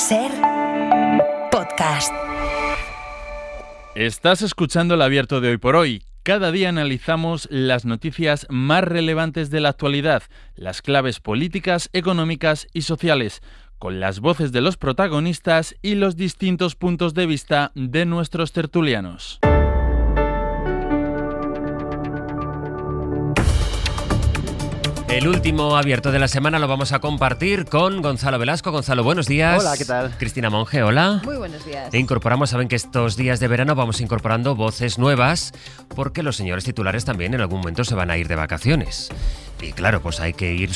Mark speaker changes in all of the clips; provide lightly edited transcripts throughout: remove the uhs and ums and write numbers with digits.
Speaker 1: SER Podcast.
Speaker 2: Estás escuchando el Abierto de Hoy por Hoy. Cada día analizamos las noticias más relevantes de la actualidad, las claves políticas, económicas y sociales, con las voces de los protagonistas y los distintos puntos de vista de nuestros tertulianos.
Speaker 3: El último abierto de la semana lo vamos a compartir con Gonzalo Velasco. Gonzalo, buenos días.
Speaker 4: Hola, ¿qué tal?
Speaker 3: Cristina Monge, hola.
Speaker 5: Muy buenos días.
Speaker 3: E incorporamos, saben que estos días de verano vamos incorporando voces nuevas porque los señores titulares también en algún momento se van a ir de vacaciones. Y claro, pues hay que ir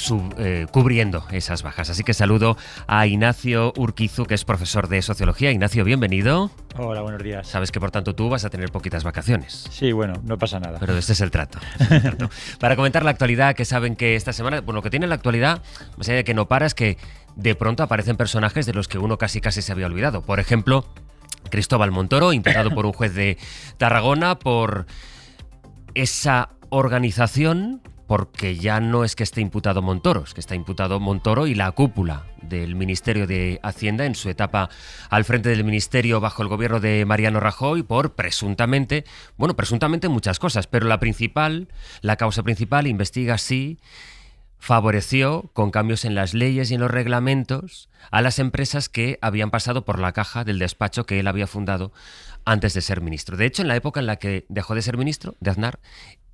Speaker 3: cubriendo esas bajas. Así que saludo a Ignacio Urquizu, que es profesor de Sociología. Ignacio, bienvenido.
Speaker 4: Hola, buenos días.
Speaker 3: Sabes que por tanto tú vas a tener poquitas vacaciones.
Speaker 4: Sí, bueno, no pasa nada.
Speaker 3: Pero este es el trato. Para comentar la actualidad, que saben que esta semana, bueno, lo que tiene la actualidad, más allá de que no para, es que de pronto aparecen personajes de los que uno casi se había olvidado. Por ejemplo, Cristóbal Montoro, imputado por un juez de Tarragona por esa organización, porque ya no es que esté imputado Montoro, es que está imputado Montoro y la cúpula del Ministerio de Hacienda en su etapa al frente del Ministerio bajo el gobierno de Mariano Rajoy por presuntamente muchas cosas, pero la causa principal investiga si favoreció con cambios en las leyes y en los reglamentos a las empresas que habían pasado por la caja del despacho que él había fundado antes de ser ministro. De hecho, en la época en la que dejó de ser ministro de Aznar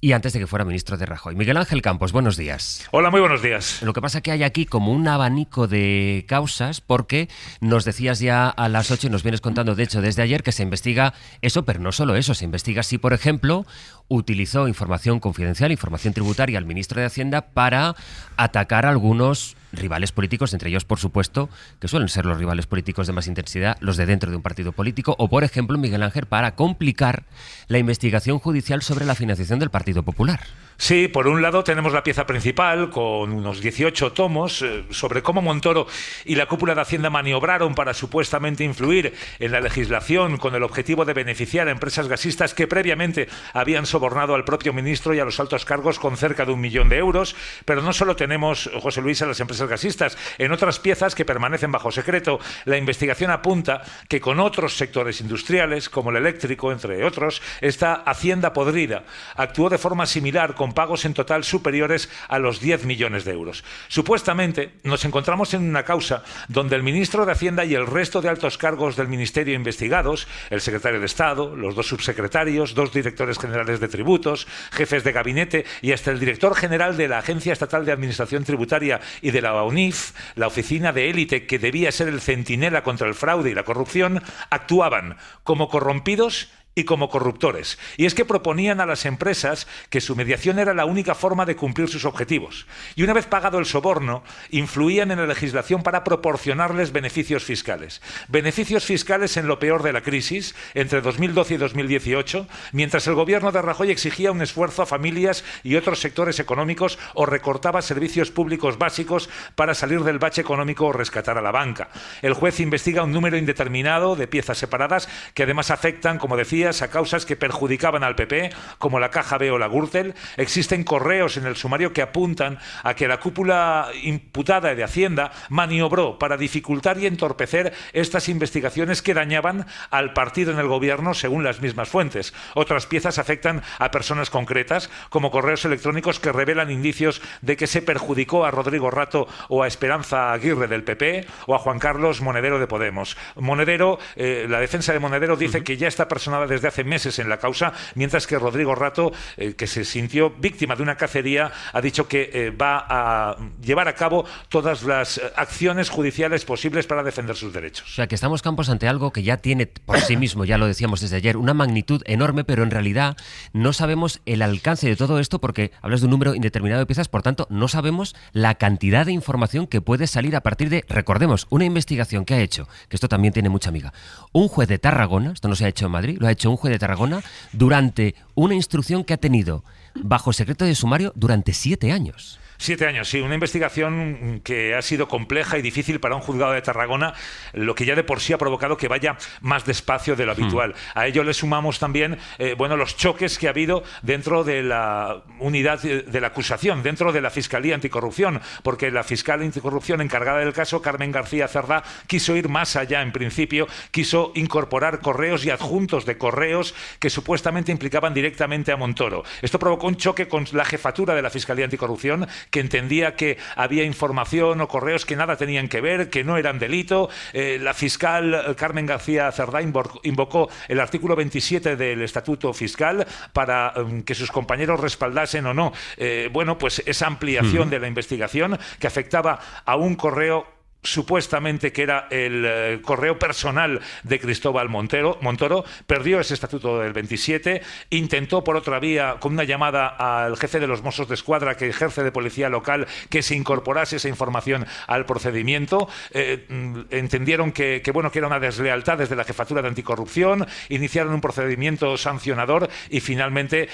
Speaker 3: y antes de que fuera ministro de Rajoy. Miguel Ángel Campos, buenos días.
Speaker 6: Hola, muy buenos días.
Speaker 3: Lo que pasa es que hay aquí como un abanico de causas, porque nos decías ya a las 8 y nos vienes contando, de hecho, desde ayer, que se investiga eso, pero no solo eso, se investiga si, por ejemplo, utilizó información confidencial, información tributaria al ministro de Hacienda para atacar a algunos rivales políticos, entre ellos, por supuesto, que suelen ser los rivales políticos de más intensidad, los de dentro de un partido político, o, por ejemplo, Miguel Ángel, para complicar la investigación judicial sobre la financiación del Partido Popular.
Speaker 6: Sí, por un lado tenemos la pieza principal con unos 18 tomos sobre cómo Montoro y la cúpula de Hacienda maniobraron para supuestamente influir en la legislación con el objetivo de beneficiar a empresas gasistas que previamente habían sobornado al propio ministro y a los altos cargos con cerca de 1 millón de euros. Pero no solo tenemos, José Luis, a las empresas gasistas. En otras piezas que permanecen bajo secreto, la investigación apunta que con otros sectores industriales, como el eléctrico, entre otros, esta Hacienda podrida actuó de forma similar con pagos en total superiores a los 10 millones de euros. Supuestamente nos encontramos en una causa donde el ministro de Hacienda y el resto de altos cargos del ministerio investigados, el secretario de Estado, los 2 subsecretarios, 2 directores generales de tributos, jefes de gabinete y hasta el director general de la Agencia Estatal de Administración Tributaria y de la UNIF, la oficina de élite que debía ser el centinela contra el fraude y la corrupción, actuaban como corrompidos y como corruptores. Y es que proponían a las empresas que su mediación era la única forma de cumplir sus objetivos. Y una vez pagado el soborno, influían en la legislación para proporcionarles beneficios fiscales. Beneficios fiscales en lo peor de la crisis, entre 2012 y 2018, mientras el gobierno de Rajoy exigía un esfuerzo a familias y otros sectores económicos o recortaba servicios públicos básicos para salir del bache económico o rescatar a la banca. El juez investiga un número indeterminado de piezas separadas que además afectan, como decía, a causas que perjudicaban al PP, como la Caja B o la Gürtel. Existen correos en el sumario que apuntan a que la cúpula imputada de Hacienda maniobró para dificultar y entorpecer estas investigaciones que dañaban al partido en el gobierno, según las mismas fuentes. Otras piezas afectan a personas concretas, como correos electrónicos que revelan indicios de que se perjudicó a Rodrigo Rato o a Esperanza Aguirre del PP o a Juan Carlos Monedero de Podemos. Monedero, la defensa de Monedero dice que ya está personada desde hace meses en la causa, mientras que Rodrigo Rato, que se sintió víctima de una cacería, ha dicho que va a llevar a cabo todas las acciones judiciales posibles para defender sus derechos.
Speaker 3: O sea, que estamos, Campos, ante algo que ya tiene por sí mismo, ya lo decíamos desde ayer, una magnitud enorme, pero en realidad no sabemos el alcance de todo esto porque hablas de un número indeterminado de piezas, por tanto, no sabemos la cantidad de información que puede salir a partir de, recordemos, una investigación que ha hecho, que esto también tiene mucha miga, un juez de Tarragona, esto no se ha hecho en Madrid, lo ha hecho un juez de Tarragona durante una instrucción que ha tenido bajo secreto de sumario durante 7 años.
Speaker 6: 7 años, sí, una investigación que ha sido compleja y difícil para un juzgado de Tarragona, lo que ya de por sí ha provocado que vaya más despacio de lo habitual. A ello le sumamos también los choques que ha habido dentro de la unidad de la acusación, dentro de la Fiscalía Anticorrupción, porque la fiscal anticorrupción encargada del caso, Carmen García Cerdá, quiso ir más allá en principio, quiso incorporar correos y adjuntos de correos que supuestamente implicaban directamente a Montoro. Esto provocó un choque con la jefatura de la Fiscalía Anticorrupción, que entendía que había información o correos que nada tenían que ver, que no eran delito. La fiscal Carmen García Cerdá invocó el artículo 27 del Estatuto Fiscal para que sus compañeros respaldasen o no esa ampliación de la investigación que afectaba a un correo supuestamente que era el correo personal de Cristóbal Montoro. Perdió ese estatuto del 27, intentó por otra vía, con una llamada al jefe de los Mossos de Escuadra que ejerce de policía local, que se incorporase esa información al procedimiento. Entendieron que era una deslealtad desde la jefatura de anticorrupción, iniciaron un procedimiento sancionador y finalmente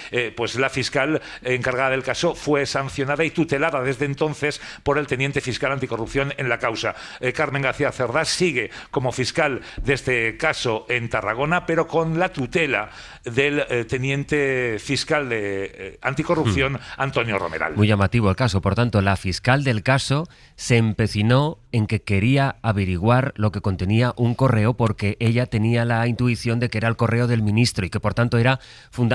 Speaker 6: la fiscal encargada del caso fue sancionada y tutelada desde entonces por el teniente fiscal anticorrupción en la causa. Carmen García Cerdá sigue como fiscal de este caso en Tarragona, pero con la tutela del teniente fiscal de anticorrupción, Antonio Romeral.
Speaker 3: Muy llamativo el caso. Por tanto, la fiscal del caso se empecinó en que quería averiguar lo que contenía un correo porque ella tenía la intuición de que era el correo del ministro y que por tanto era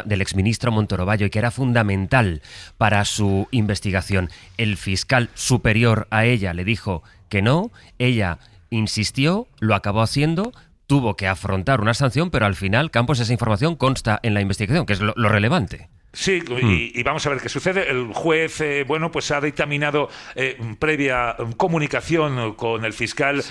Speaker 3: del exministro Montoro Bayo y que era fundamental para su investigación. El fiscal superior a ella le dijo que no, ella insistió, lo acabó haciendo, tuvo que afrontar una sanción, pero al final, Campos, esa información consta en la investigación, que es lo relevante.
Speaker 6: Sí, y vamos a ver qué sucede. El juez, ha dictaminado previa comunicación con el fiscal,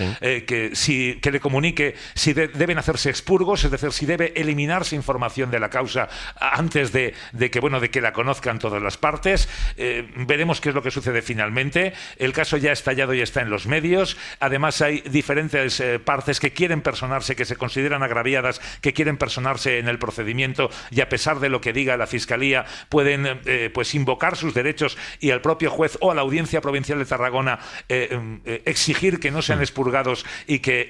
Speaker 6: sí, que le comunique si deben hacerse expurgos, es decir, si debe eliminarse información de la causa antes de que la conozcan todas las partes. Veremos qué es lo que sucede finalmente. El caso ya ha estallado y está en los medios. Además, hay diferentes partes que quieren personarse, que se consideran agraviadas, que quieren personarse en el procedimiento y a pesar de lo que diga la Fiscalía pueden invocar sus derechos y al propio juez o a la Audiencia Provincial de Tarragona exigir que no sean expurgados y que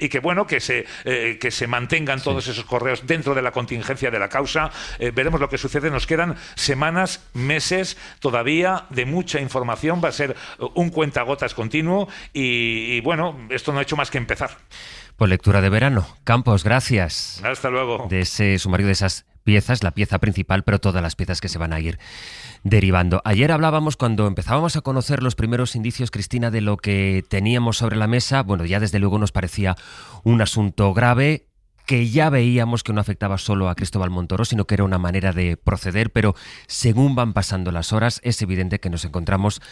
Speaker 6: se mantengan todos esos correos dentro de la contingencia de la causa. Veremos lo que sucede. Nos quedan semanas, meses todavía de mucha información. Va a ser un cuentagotas continuo y esto no ha hecho más que empezar.
Speaker 3: Pues lectura de verano. Campos, gracias.
Speaker 6: Hasta luego.
Speaker 3: De ese sumario de esas piezas, la pieza principal, pero todas las piezas que se van a ir derivando. Ayer hablábamos, cuando empezábamos a conocer los primeros indicios, Cristina, de lo que teníamos sobre la mesa. Ya desde luego nos parecía un asunto grave, que ya veíamos que no afectaba solo a Cristóbal Montoro, sino que era una manera de proceder, pero según van pasando las horas, es evidente que nos encontramos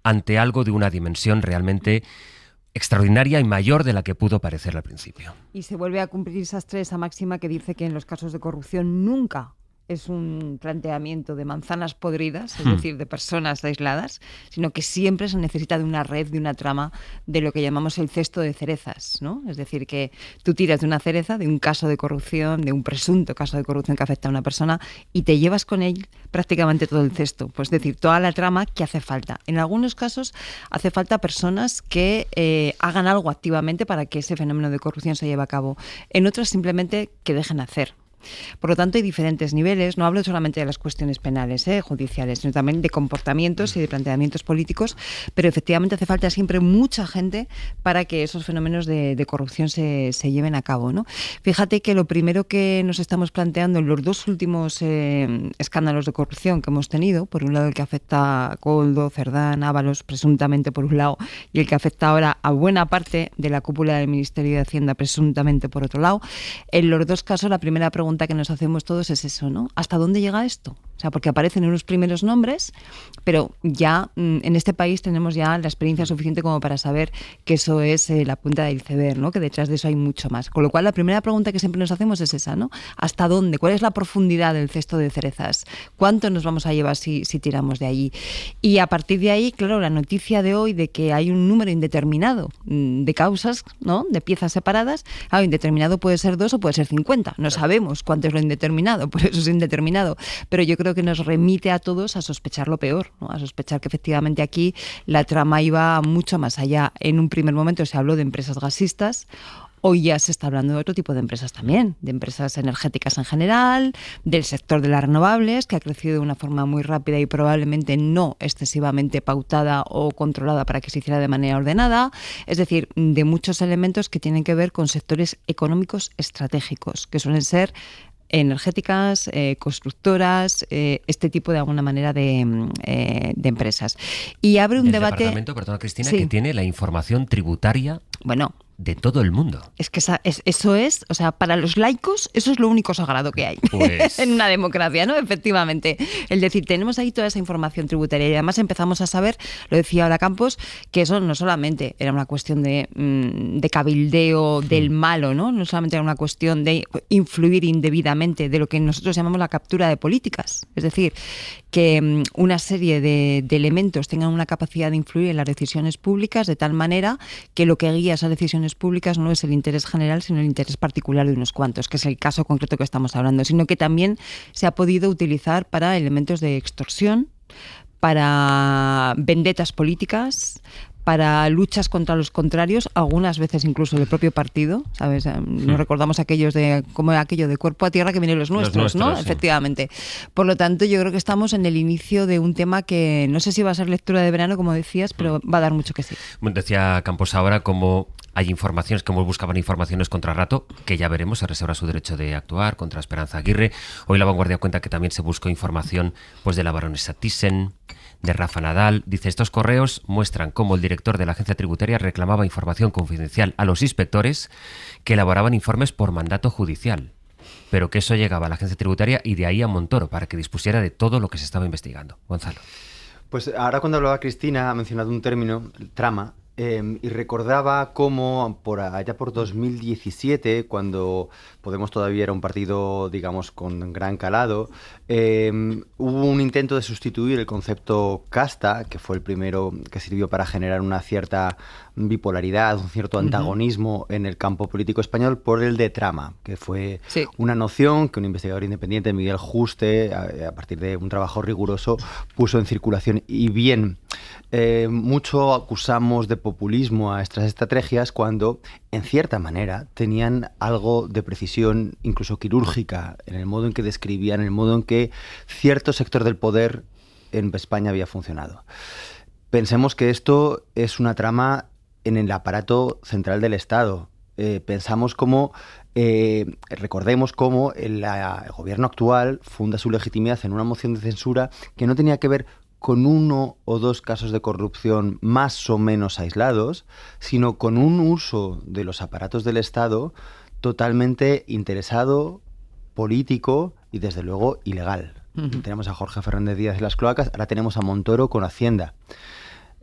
Speaker 3: ante algo de una dimensión realmente extraordinaria y mayor de la que pudo parecer al principio.
Speaker 5: Y se vuelve a cumplir esa máxima que dice que en los casos de corrupción nunca es un planteamiento de manzanas podridas, es decir, de personas aisladas, sino que siempre se necesita de una red, de una trama, de lo que llamamos el cesto de cerezas, ¿no? Es decir, que tú tiras de una cereza, de un caso de corrupción, de un presunto caso de corrupción que afecta a una persona, y te llevas con él prácticamente todo el cesto, pues es decir, toda la trama que hace falta. En algunos casos hace falta personas que hagan algo activamente para que ese fenómeno de corrupción se lleve a cabo. En otras simplemente que dejen hacer. Por lo tanto, hay diferentes niveles. No hablo solamente de las cuestiones penales, judiciales, sino también de comportamientos y de planteamientos políticos, pero efectivamente hace falta siempre mucha gente para que esos fenómenos de corrupción se lleven a cabo, ¿no? Fíjate que lo primero que nos estamos planteando en los dos últimos escándalos de corrupción que hemos tenido, por un lado el que afecta a Koldo, Cerdán, Ábalos, presuntamente por un lado, y el que afecta ahora a buena parte de la cúpula del Ministerio de Hacienda, presuntamente por otro lado, en los dos casos la primera pregunta que nos hacemos todos es eso, ¿no? ¿Hasta dónde llega esto? O sea, porque aparecen unos primeros nombres, pero ya en este país tenemos ya la experiencia suficiente como para saber que eso es la punta del iceberg, ¿no? Que detrás de eso hay mucho más. Con lo cual, la primera pregunta que siempre nos hacemos es esa, ¿no? ¿Hasta dónde? ¿Cuál es la profundidad del cesto de cerezas? ¿Cuánto nos vamos a llevar si tiramos de allí? Y a partir de ahí, claro, la noticia de hoy de que hay un número indeterminado de causas, ¿no? De piezas separadas. Indeterminado puede ser 2 o puede ser 50. No sabemos cuánto es lo indeterminado, por eso es indeterminado. Pero yo creo creo que nos remite a todos a sospechar lo peor, ¿no? A sospechar que efectivamente aquí la trama iba mucho más allá. En un primer momento se habló de empresas gasistas. Hoy ya se está hablando de otro tipo de empresas también, de empresas energéticas en general, del sector de las renovables, que ha crecido de una forma muy rápida y probablemente no excesivamente pautada o controlada para que se hiciera de manera ordenada. Es decir, de muchos elementos que tienen que ver con sectores económicos estratégicos, que suelen ser energéticas, constructoras, este tipo de alguna manera de empresas. Y abre un debate...
Speaker 3: Departamento, perdona Cristina,
Speaker 5: sí,
Speaker 3: que tiene la información tributaria de todo el mundo.
Speaker 5: Es que eso es, o sea, para los laicos, eso es lo único sagrado que hay
Speaker 3: pues...
Speaker 5: en una democracia, ¿no? Efectivamente. Es decir, tenemos ahí toda esa información tributaria y además empezamos a saber, lo decía ahora Campos, que eso no solamente era una cuestión de cabildeo del malo, ¿no? No solamente era una cuestión de influir indebidamente, de lo que nosotros llamamos la captura de políticas. Es decir, que una serie de elementos tengan una capacidad de influir en las decisiones públicas de tal manera que lo que guía esas decisiones públicas no es el interés general, sino el interés particular de unos cuantos, que es el caso concreto que estamos hablando, sino que también se ha podido utilizar para elementos de extorsión, para vendetas políticas, para luchas contra los contrarios, algunas veces incluso del propio partido, ¿sabes? Nos recordamos aquello de cuerpo a tierra que vienen los nuestros, ¿no? Sí. Efectivamente. Por lo tanto, yo creo que estamos en el inicio de un tema que no sé si va a ser lectura de verano, como decías, pero va a dar mucho que sí.
Speaker 3: Decía Campos ahora como hay informaciones, como buscaban informaciones contra Rato, que ya veremos, se reserva su derecho de actuar, contra Esperanza Aguirre. Hoy La Vanguardia cuenta que también se buscó información pues de la baronesa Thyssen, de Rafa Nadal. Dice, estos correos muestran cómo el director de la agencia tributaria reclamaba información confidencial a los inspectores que elaboraban informes por mandato judicial, pero que eso llegaba a la agencia tributaria y de ahí a Montoro para que dispusiera de todo lo que se estaba investigando. Gonzalo.
Speaker 7: Pues ahora cuando hablaba Cristina ha mencionado un término, trama, y recordaba cómo allá por 2017, cuando Podemos todavía era un partido, digamos, con gran calado, hubo un intento de sustituir el concepto casta, que fue el primero que sirvió para generar una cierta bipolaridad, un cierto antagonismo en el campo político español, por el de trama, que fue una noción que un investigador independiente, Miguel Juste, a partir de un trabajo riguroso, puso en circulación. Y bien, mucho acusamos de populismo a estas estrategias cuando, en cierta manera, tenían algo de precisión, incluso quirúrgica, en el modo en que describían, en el modo en que cierto sector del poder en España había funcionado. Pensemos que esto es una trama en el aparato central del Estado. Recordemos cómo el gobierno actual funda su legitimidad en una moción de censura que no tenía que ver con uno o dos casos de corrupción más o menos aislados, sino con un uso de los aparatos del Estado totalmente interesado, político y desde luego ilegal. Tenemos a Jorge Fernández Díaz en las cloacas, ahora tenemos a Montoro con Hacienda.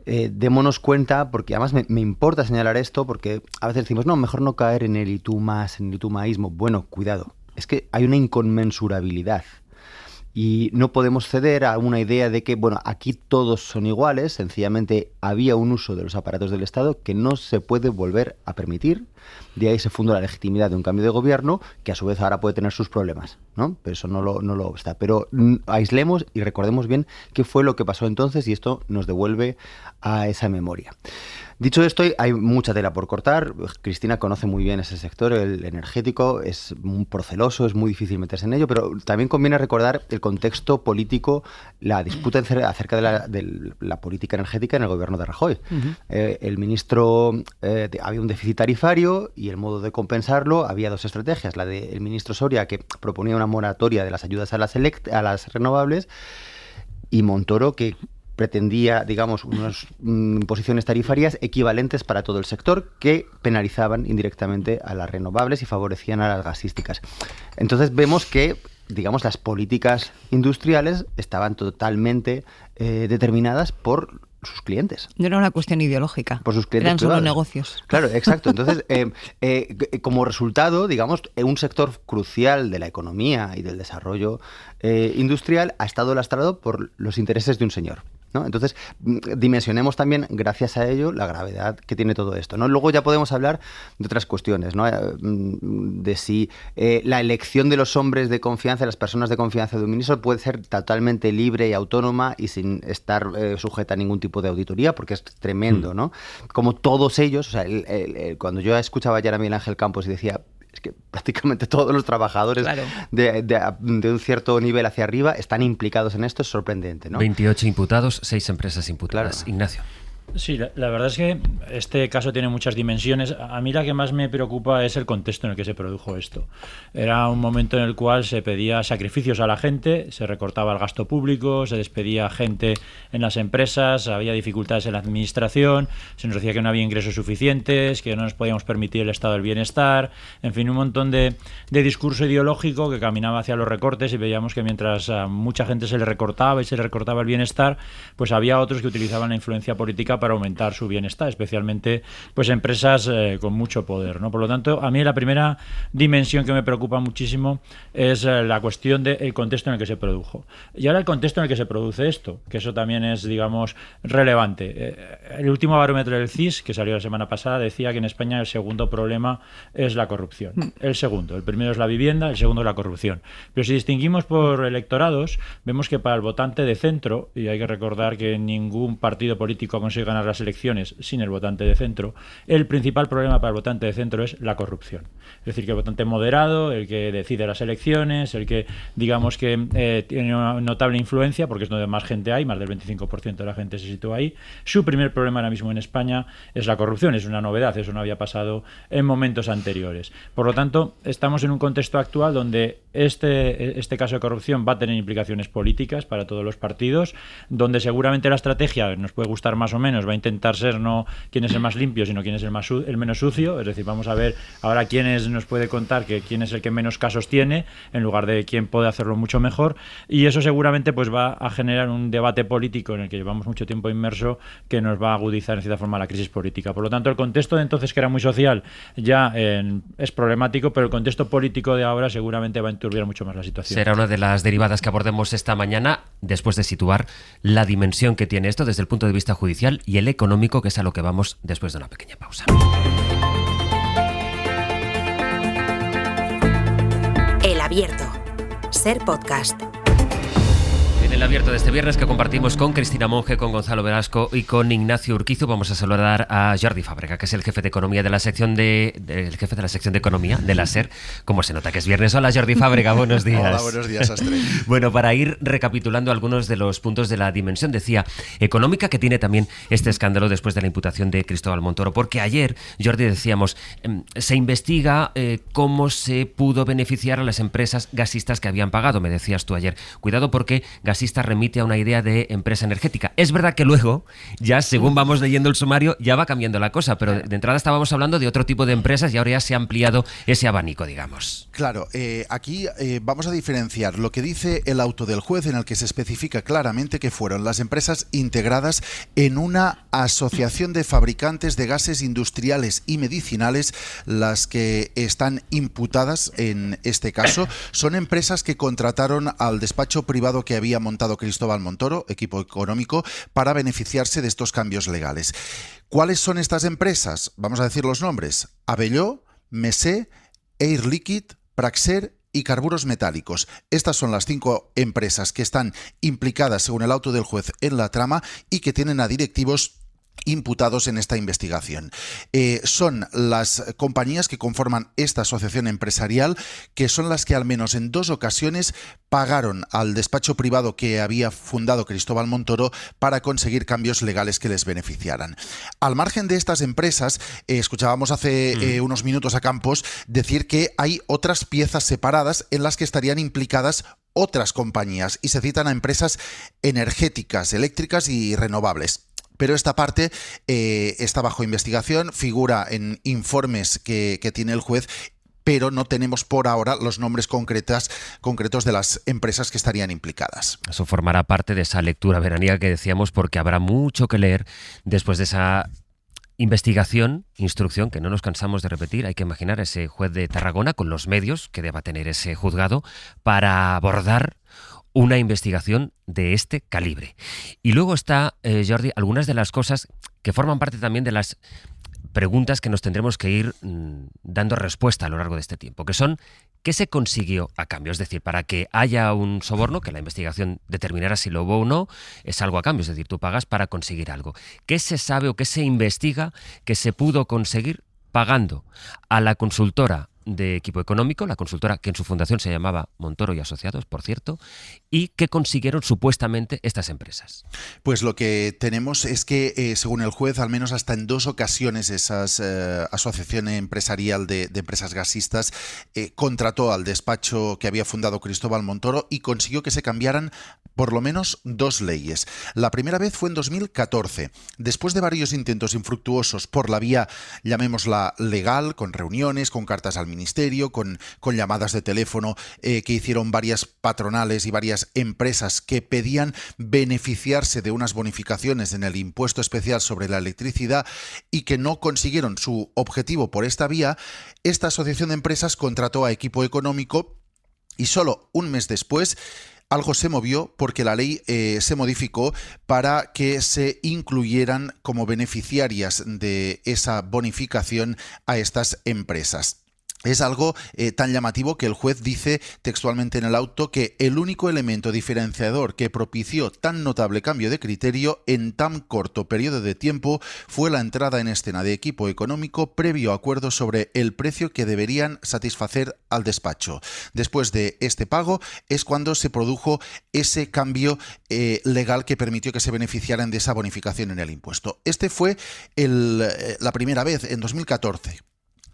Speaker 7: Démonos cuenta, porque además me importa señalar esto, porque a veces decimos, no, mejor no caer en el y tú más, en el y tú maísmo. Bueno, cuidado, es que hay una inconmensurabilidad. Y no podemos ceder a una idea de que, bueno, aquí todos son iguales, sencillamente había un uso de los aparatos del Estado que no se puede volver a permitir. De ahí se fundó la legitimidad de un cambio de gobierno, que a su vez ahora puede tener sus problemas, ¿no? Pero eso no lo obsta. Pero aislemos y recordemos bien qué fue lo que pasó entonces y esto nos devuelve a esa memoria. Dicho esto, hay mucha tela por cortar. Cristina conoce muy bien ese sector, el energético, es muy proceloso, es muy difícil meterse en ello, pero también conviene recordar el contexto político, la disputa acerca de la política energética en el gobierno de Rajoy. El ministro, había un déficit tarifario y el modo de compensarlo, había dos estrategias. La del ministro Soria, que proponía una moratoria de las ayudas a las renovables, y Montoro, que pretendía, digamos, unas imposiciones tarifarias equivalentes para todo el sector que penalizaban indirectamente a las renovables y favorecían a las gasísticas. Entonces vemos que, digamos, las políticas industriales estaban totalmente determinadas por sus clientes.
Speaker 5: No era una cuestión ideológica.
Speaker 7: Por sus clientes.
Speaker 5: Eran solo
Speaker 7: privados.
Speaker 5: negocios.
Speaker 7: Claro, exacto. Entonces, como resultado, digamos, un sector crucial de la economía y del desarrollo industrial ha estado lastrado por los intereses de un señor. ¿no? Entonces, dimensionemos también, gracias a ello, la gravedad que tiene todo esto, ¿no? Luego ya podemos hablar de otras cuestiones, ¿no? De si la elección de los hombres de confianza, las personas de confianza de un ministro, puede ser totalmente libre y autónoma y sin estar sujeta a ningún tipo de auditoría, porque es tremendo, ¿no? Como todos ellos, o sea, cuando yo escuchaba ayer a Miguel Ángel Campos y decía, es que prácticamente todos los trabajadores de un cierto nivel hacia arriba están implicados en esto, es sorprendente, ¿no?
Speaker 3: 28 imputados, 6 empresas imputadas.
Speaker 7: Claro.
Speaker 3: Ignacio.
Speaker 4: Sí, la verdad es que este caso tiene muchas dimensiones. A mí la que más me preocupa es el contexto en el que se produjo esto. Era un momento en el cual se pedía sacrificios a la gente, se recortaba el gasto público, se despedía gente en las empresas, había dificultades en la administración, se nos decía que no había ingresos suficientes, que no nos podíamos permitir el estado del bienestar, en fin, un montón de discurso ideológico que caminaba hacia los recortes, y veíamos que mientras a mucha gente se le recortaba y se le recortaba el bienestar, pues había otros que utilizaban la influencia política para aumentar su bienestar, especialmente pues empresas con mucho poder, ¿no? Por lo tanto, a mí la primera dimensión que me preocupa muchísimo es la cuestión del contexto en el que se produjo. Y ahora el contexto en el que se produce esto, que eso también es, digamos, relevante. El último barómetro del CIS, que salió la semana pasada, decía que en España el segundo problema es la corrupción. El segundo. El primero es la vivienda, el segundo es la corrupción. Pero si distinguimos por electorados, vemos que para el votante de centro, y hay que recordar que ningún partido político ha conseguido ganar las elecciones sin el votante de centro, el principal problema para el votante de centro es la corrupción. Es decir, que el votante moderado, el que decide las elecciones, el que, digamos, que tiene una notable influencia, porque es donde más gente hay, más del 25% de la gente se sitúa ahí, su primer problema ahora mismo en España es la corrupción. Es una novedad, eso no había pasado en momentos anteriores. Por lo tanto, estamos en un contexto actual donde este caso de corrupción va a tener implicaciones políticas para todos los partidos, donde seguramente la estrategia, nos puede gustar más o menos, va a intentar ser no quién es el más limpio, sino quién es el menos sucio. Es decir, vamos a ver ahora quién nos puede contar que quién es el que menos casos tiene, en lugar de quién puede hacerlo mucho mejor, y eso seguramente pues va a generar un debate político en el que llevamos mucho tiempo inmerso, que nos va a agudizar en cierta forma la crisis política. Por lo tanto, el contexto de entonces, que era muy social, ya es problemático, pero el contexto político de ahora seguramente va a enturbiar mucho más la situación.
Speaker 3: Será una de las derivadas que abordemos esta mañana, después de situar la dimensión que tiene esto desde el punto de vista judicial y el económico, que es a lo que vamos después de una pequeña pausa.
Speaker 1: El Abierto. Ser podcast.
Speaker 3: En el Abierto de este viernes, que compartimos con Cristina Monge, con Gonzalo Velasco y con Ignacio Urquizu, vamos a saludar a Jordi Fàbrega, que es el jefe de economía de la sección de economía de la SER. Como se nota que es viernes. Hola, Jordi Fàbrega, buenos días.
Speaker 8: Hola, buenos días, Astre.
Speaker 3: Bueno, para ir recapitulando algunos de los puntos de la dimensión, decía, económica, que tiene también este escándalo después de la imputación de Cristóbal Montoro, porque ayer, Jordi, decíamos, se investiga cómo se pudo beneficiar a las empresas gasistas que habían pagado. Me decías tú ayer, cuidado, porque gasista remite a una idea de empresa energética. Es verdad que luego, ya según vamos leyendo el sumario, ya va cambiando la cosa, pero de entrada estábamos hablando de otro tipo de empresas y ahora ya se ha ampliado ese abanico, digamos.
Speaker 8: Claro, aquí vamos a diferenciar lo que dice el auto del juez, en el que se especifica claramente que fueron las empresas integradas en una asociación de fabricantes de gases industriales y medicinales las que están imputadas en este caso. Son empresas que contrataron al despacho privado que había montado Cristóbal Montoro, equipo económico, para beneficiarse de estos cambios legales. ¿Cuáles son estas empresas? Vamos a decir los nombres: Abelló, Mesé, Air Liquide, Praxair y Carburos Metálicos. Estas son las 5 empresas que están implicadas, según el auto del juez, en la trama y que tienen a directivos imputados en esta investigación. Son las compañías que conforman esta asociación empresarial, que son las que al menos en 2 ocasiones pagaron al despacho privado que había fundado Cristóbal Montoro para conseguir cambios legales que les beneficiaran. Al margen de estas empresas, escuchábamos hace unos minutos a Campos decir que hay otras piezas separadas en las que estarían implicadas otras compañías, y se citan a empresas energéticas, eléctricas y renovables. Pero esta parte está bajo investigación, figura en informes que tiene el juez, pero no tenemos por ahora los nombres concretos de las empresas que estarían implicadas.
Speaker 3: Eso formará parte de esa lectura veraniega que decíamos, porque habrá mucho que leer después de esa investigación, instrucción, que no nos cansamos de repetir. Hay que imaginar ese juez de Tarragona con los medios que deba tener ese juzgado para abordar una investigación de este calibre. Y luego está, Jordi, algunas de las cosas que forman parte también de las preguntas que nos tendremos que ir dando respuesta a lo largo de este tiempo, que son ¿qué se consiguió a cambio? Es decir, para que haya un soborno, que la investigación determinara si lo hubo o no, es algo a cambio, es decir, tú pagas para conseguir algo. ¿Qué se sabe o qué se investiga que se pudo conseguir pagando a la consultora de equipo económico, la consultora que en su fundación se llamaba Montoro y Asociados, por cierto, y qué consiguieron supuestamente estas empresas?
Speaker 8: Pues lo que tenemos es que, según el juez, al menos hasta en 2 ocasiones esas asociación empresarial de empresas gasistas contrató al despacho que había fundado Cristóbal Montoro y consiguió que se cambiaran por lo menos 2 leyes. La primera vez fue en 2014, después de varios intentos infructuosos por la vía, llamémosla legal, con reuniones, con cartas al ministerio, con llamadas de teléfono que hicieron varias patronales y varias empresas que pedían beneficiarse de unas bonificaciones en el impuesto especial sobre la electricidad y que no consiguieron su objetivo por esta vía. Esta asociación de empresas contrató a Equipo Económico y solo un mes después algo se movió porque la ley se modificó para que se incluyeran como beneficiarias de esa bonificación a estas empresas. Es algo tan llamativo que el juez dice textualmente en el auto que el único elemento diferenciador que propició tan notable cambio de criterio en tan corto periodo de tiempo fue la entrada en escena de Equipo Económico previo acuerdo sobre el precio que deberían satisfacer al despacho. Después de este pago es cuando se produjo ese cambio legal que permitió que se beneficiaran de esa bonificación en el impuesto. Este fue la primera vez, en 2014.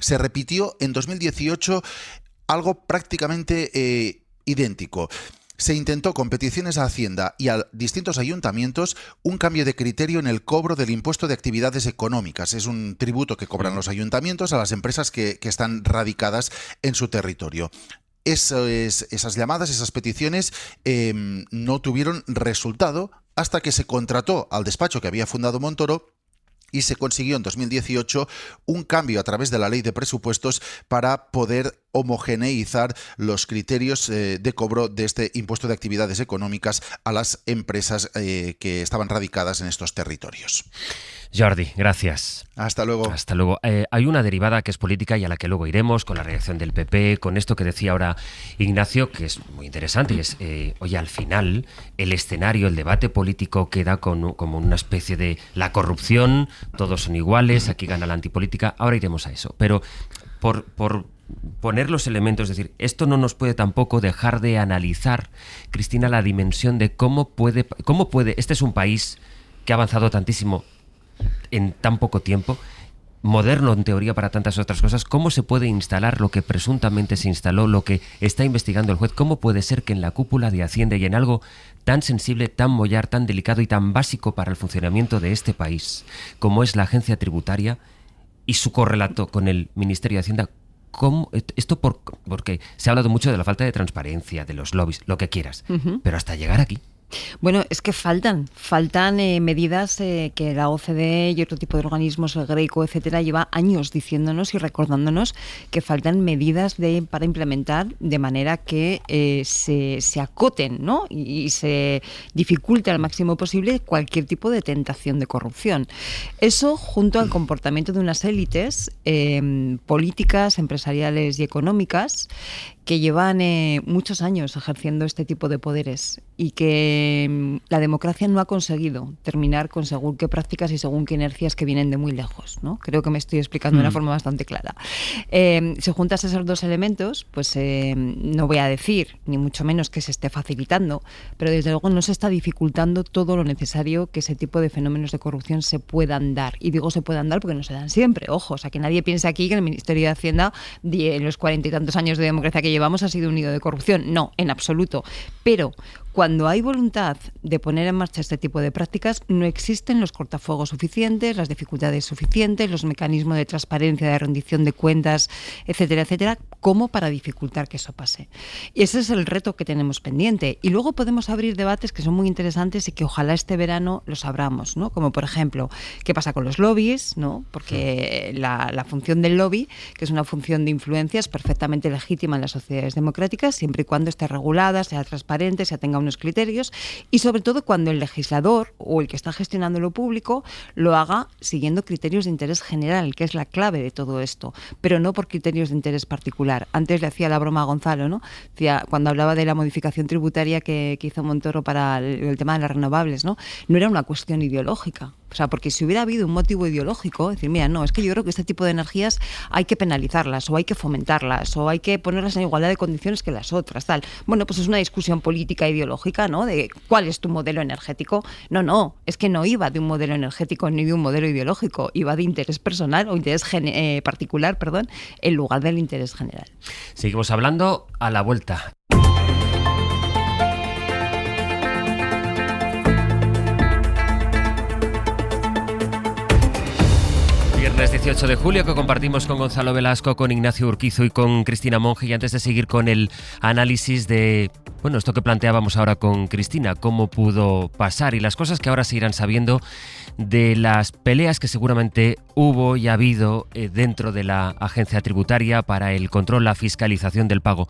Speaker 8: Se repitió en 2018 algo prácticamente idéntico. Se intentó con peticiones a Hacienda y a distintos ayuntamientos un cambio de criterio en el cobro del impuesto de actividades económicas. Es un tributo que cobran los ayuntamientos a las empresas que están radicadas en su territorio. Esas llamadas, esas peticiones no tuvieron resultado hasta que se contrató al despacho que había fundado Montoro y se consiguió en 2018 un cambio a través de la ley de presupuestos para poder homogeneizar los criterios de cobro de este impuesto de actividades económicas a las empresas que estaban radicadas en estos territorios.
Speaker 3: Jordi, gracias.
Speaker 8: Hasta luego.
Speaker 3: Hasta luego. Hay una derivada que es política y a la que luego iremos con la reacción del PP, con esto que decía ahora Ignacio, que es muy interesante, y es, oye, al final el escenario, el debate político queda como una especie de la corrupción, todos son iguales, aquí gana la antipolítica, ahora iremos a eso. Pero por poner los elementos, es decir, esto no nos puede tampoco dejar de analizar, Cristina, la dimensión de cómo puede, este es un país que ha avanzado tantísimo en tan poco tiempo, moderno en teoría para tantas otras cosas, ¿cómo se puede instalar lo que presuntamente se instaló, lo que está investigando el juez? ¿Cómo puede ser que en la cúpula de Hacienda y en algo tan sensible, tan mollar, tan delicado y tan básico para el funcionamiento de este país, como es la agencia tributaria y su correlato con el Ministerio de Hacienda, porque se ha hablado mucho de la falta de transparencia, de los lobbies, lo que quieras, pero hasta llegar aquí?
Speaker 5: Bueno, es que faltan medidas que la OCDE y otro tipo de organismos, el Greco, etcétera, lleva años diciéndonos y recordándonos que faltan medidas para implementar de manera que se acoten, ¿no? y se dificulte al máximo posible cualquier tipo de tentación de corrupción. Eso, junto al comportamiento de unas élites políticas, empresariales y económicas que llevan muchos años ejerciendo este tipo de poderes y que la democracia no ha conseguido terminar con según qué prácticas y según qué inercias que vienen de muy lejos, ¿no? Creo que me estoy explicando de una forma bastante clara. Si juntas esos 2 elementos, pues no voy a decir, ni mucho menos que se esté facilitando, pero desde luego no se está dificultando todo lo necesario que ese tipo de fenómenos de corrupción se puedan dar. Y digo se puedan dar porque no se dan siempre. Ojo, o sea, que nadie piense aquí que el Ministerio de Hacienda, en los 40 y tantos años de democracia que llevamos, ha sido un nido de corrupción. No, en absoluto. Pero cuando hay voluntad de poner en marcha este tipo de prácticas, no existen los cortafuegos suficientes, las dificultades suficientes, los mecanismos de transparencia, de rendición de cuentas, etcétera, etcétera, como para dificultar que eso pase. Y ese es el reto que tenemos pendiente. Y luego podemos abrir debates que son muy interesantes y que ojalá este verano los abramos, ¿no? Como por ejemplo, ¿qué pasa con los lobbies? Porque la función del lobby, que es una función de influencia, es perfectamente legítima en la sociedad sociedades democráticas, siempre y cuando esté regulada, sea transparente, tenga unos criterios, y sobre todo cuando el legislador o el que está gestionando lo público lo haga siguiendo criterios de interés general, que es la clave de todo esto, pero no por criterios de interés particular. Antes le hacía la broma a Gonzalo, ¿no? Decía, cuando hablaba de la modificación tributaria que hizo Montoro para el tema de las renovables, ¿no? No era una cuestión ideológica. O sea, porque si hubiera habido un motivo ideológico, decir, mira, no, es que yo creo que este tipo de energías hay que penalizarlas, o hay que fomentarlas, o hay que ponerlas en igualdad de condiciones que las otras, tal. Bueno, pues es una discusión política ideológica, ¿no? De cuál es tu modelo energético. No, es que no iba de un modelo energético ni de un modelo ideológico, iba de interés personal o interés particular, en lugar del interés general.
Speaker 3: Seguimos hablando a la vuelta. Viernes 18 de julio, que compartimos con Gonzalo Velasco, con Ignacio Urquizo y con Cristina Monge. Y antes de seguir con el análisis de, bueno, esto que planteábamos ahora con Cristina, cómo pudo pasar y las cosas que ahora se irán sabiendo de las peleas que seguramente hubo y ha habido dentro de la agencia tributaria para el control, la fiscalización del pago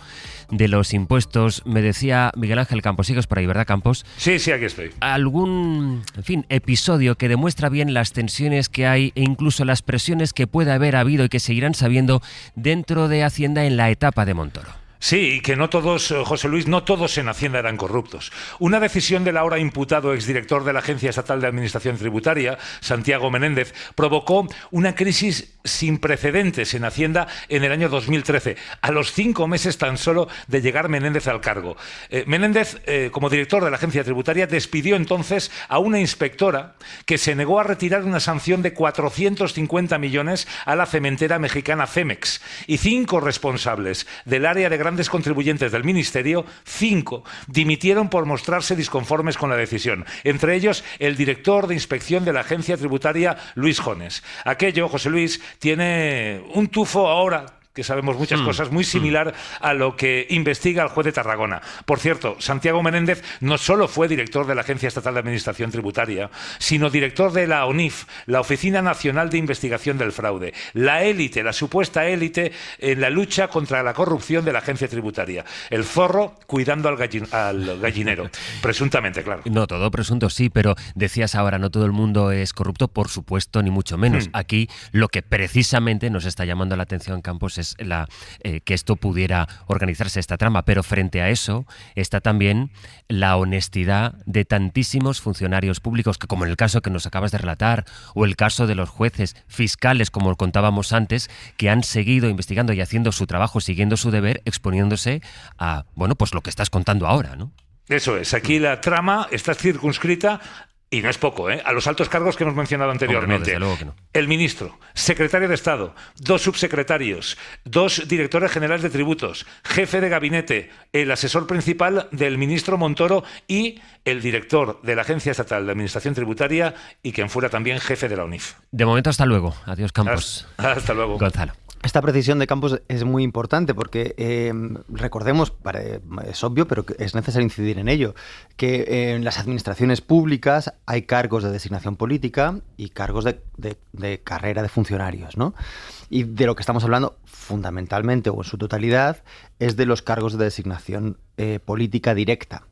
Speaker 3: de los impuestos. Me decía Miguel Ángel Campos, sigues por ahí, ¿verdad, Campos?
Speaker 6: Sí, aquí estoy.
Speaker 3: Algún, episodio que demuestra bien las tensiones que hay e incluso las presiones que puede haber habido y que seguirán sabiendo dentro de Hacienda en la etapa de Montoro.
Speaker 6: Sí, y que no todos, José Luis, no todos en Hacienda eran corruptos. Una decisión del ahora imputado exdirector de la Agencia Estatal de Administración Tributaria, Santiago Menéndez, provocó una crisis sin precedentes en Hacienda en el año 2013, a los 5 meses tan solo de llegar Menéndez al cargo. Menéndez, como director de la Agencia Tributaria, despidió entonces a una inspectora que se negó a retirar una sanción de 450 millones a la cementera mexicana Cemex, y 5 responsables del área de grandes contribuyentes del Ministerio, 5, dimitieron por mostrarse disconformes con la decisión. Entre ellos, el director de inspección de la Agencia Tributaria, Luis Jones. Aquello, José Luis, tiene un tufo ahora, que sabemos muchas cosas, muy similar a lo que investiga el juez de Tarragona. Por cierto, Santiago Menéndez no solo fue director de la Agencia Estatal de Administración Tributaria, sino director de la ONIF, la Oficina Nacional de Investigación del Fraude, la élite, la supuesta élite en la lucha contra la corrupción de la Agencia Tributaria. El zorro cuidando al gallinero, presuntamente, claro.
Speaker 3: No, todo presunto sí, pero decías ahora, no todo el mundo es corrupto, por supuesto, ni mucho menos. Aquí lo que precisamente nos está llamando la atención, Campos, es que esto pudiera organizarse, esta trama, pero frente a eso está también la honestidad de tantísimos funcionarios públicos que, como en el caso que nos acabas de relatar, o el caso de los jueces fiscales, como contábamos antes, que han seguido investigando y haciendo su trabajo, siguiendo su deber, exponiéndose a, bueno, pues lo que estás contando ahora, ¿no?
Speaker 6: Eso es, aquí la trama está circunscrita, y no es poco, a los altos cargos que hemos mencionado anteriormente.
Speaker 3: Hombre, no, desde luego que no.
Speaker 6: El ministro, secretario de Estado, 2 subsecretarios, 2 directores generales de tributos, jefe de gabinete, el asesor principal del ministro Montoro y el director de la Agencia Estatal de Administración Tributaria y quien fuera también jefe de la ONIF.
Speaker 3: De momento, hasta luego. Adiós, Campos.
Speaker 6: Hasta luego.
Speaker 3: Gonzalo.
Speaker 7: Esta precisión de Campos es muy importante porque recordemos, es obvio, pero es necesario incidir en ello, que en las administraciones públicas hay cargos de designación política y cargos de carrera de funcionarios, ¿no? Y de lo que estamos hablando fundamentalmente o en su totalidad es de los cargos de designación política directa.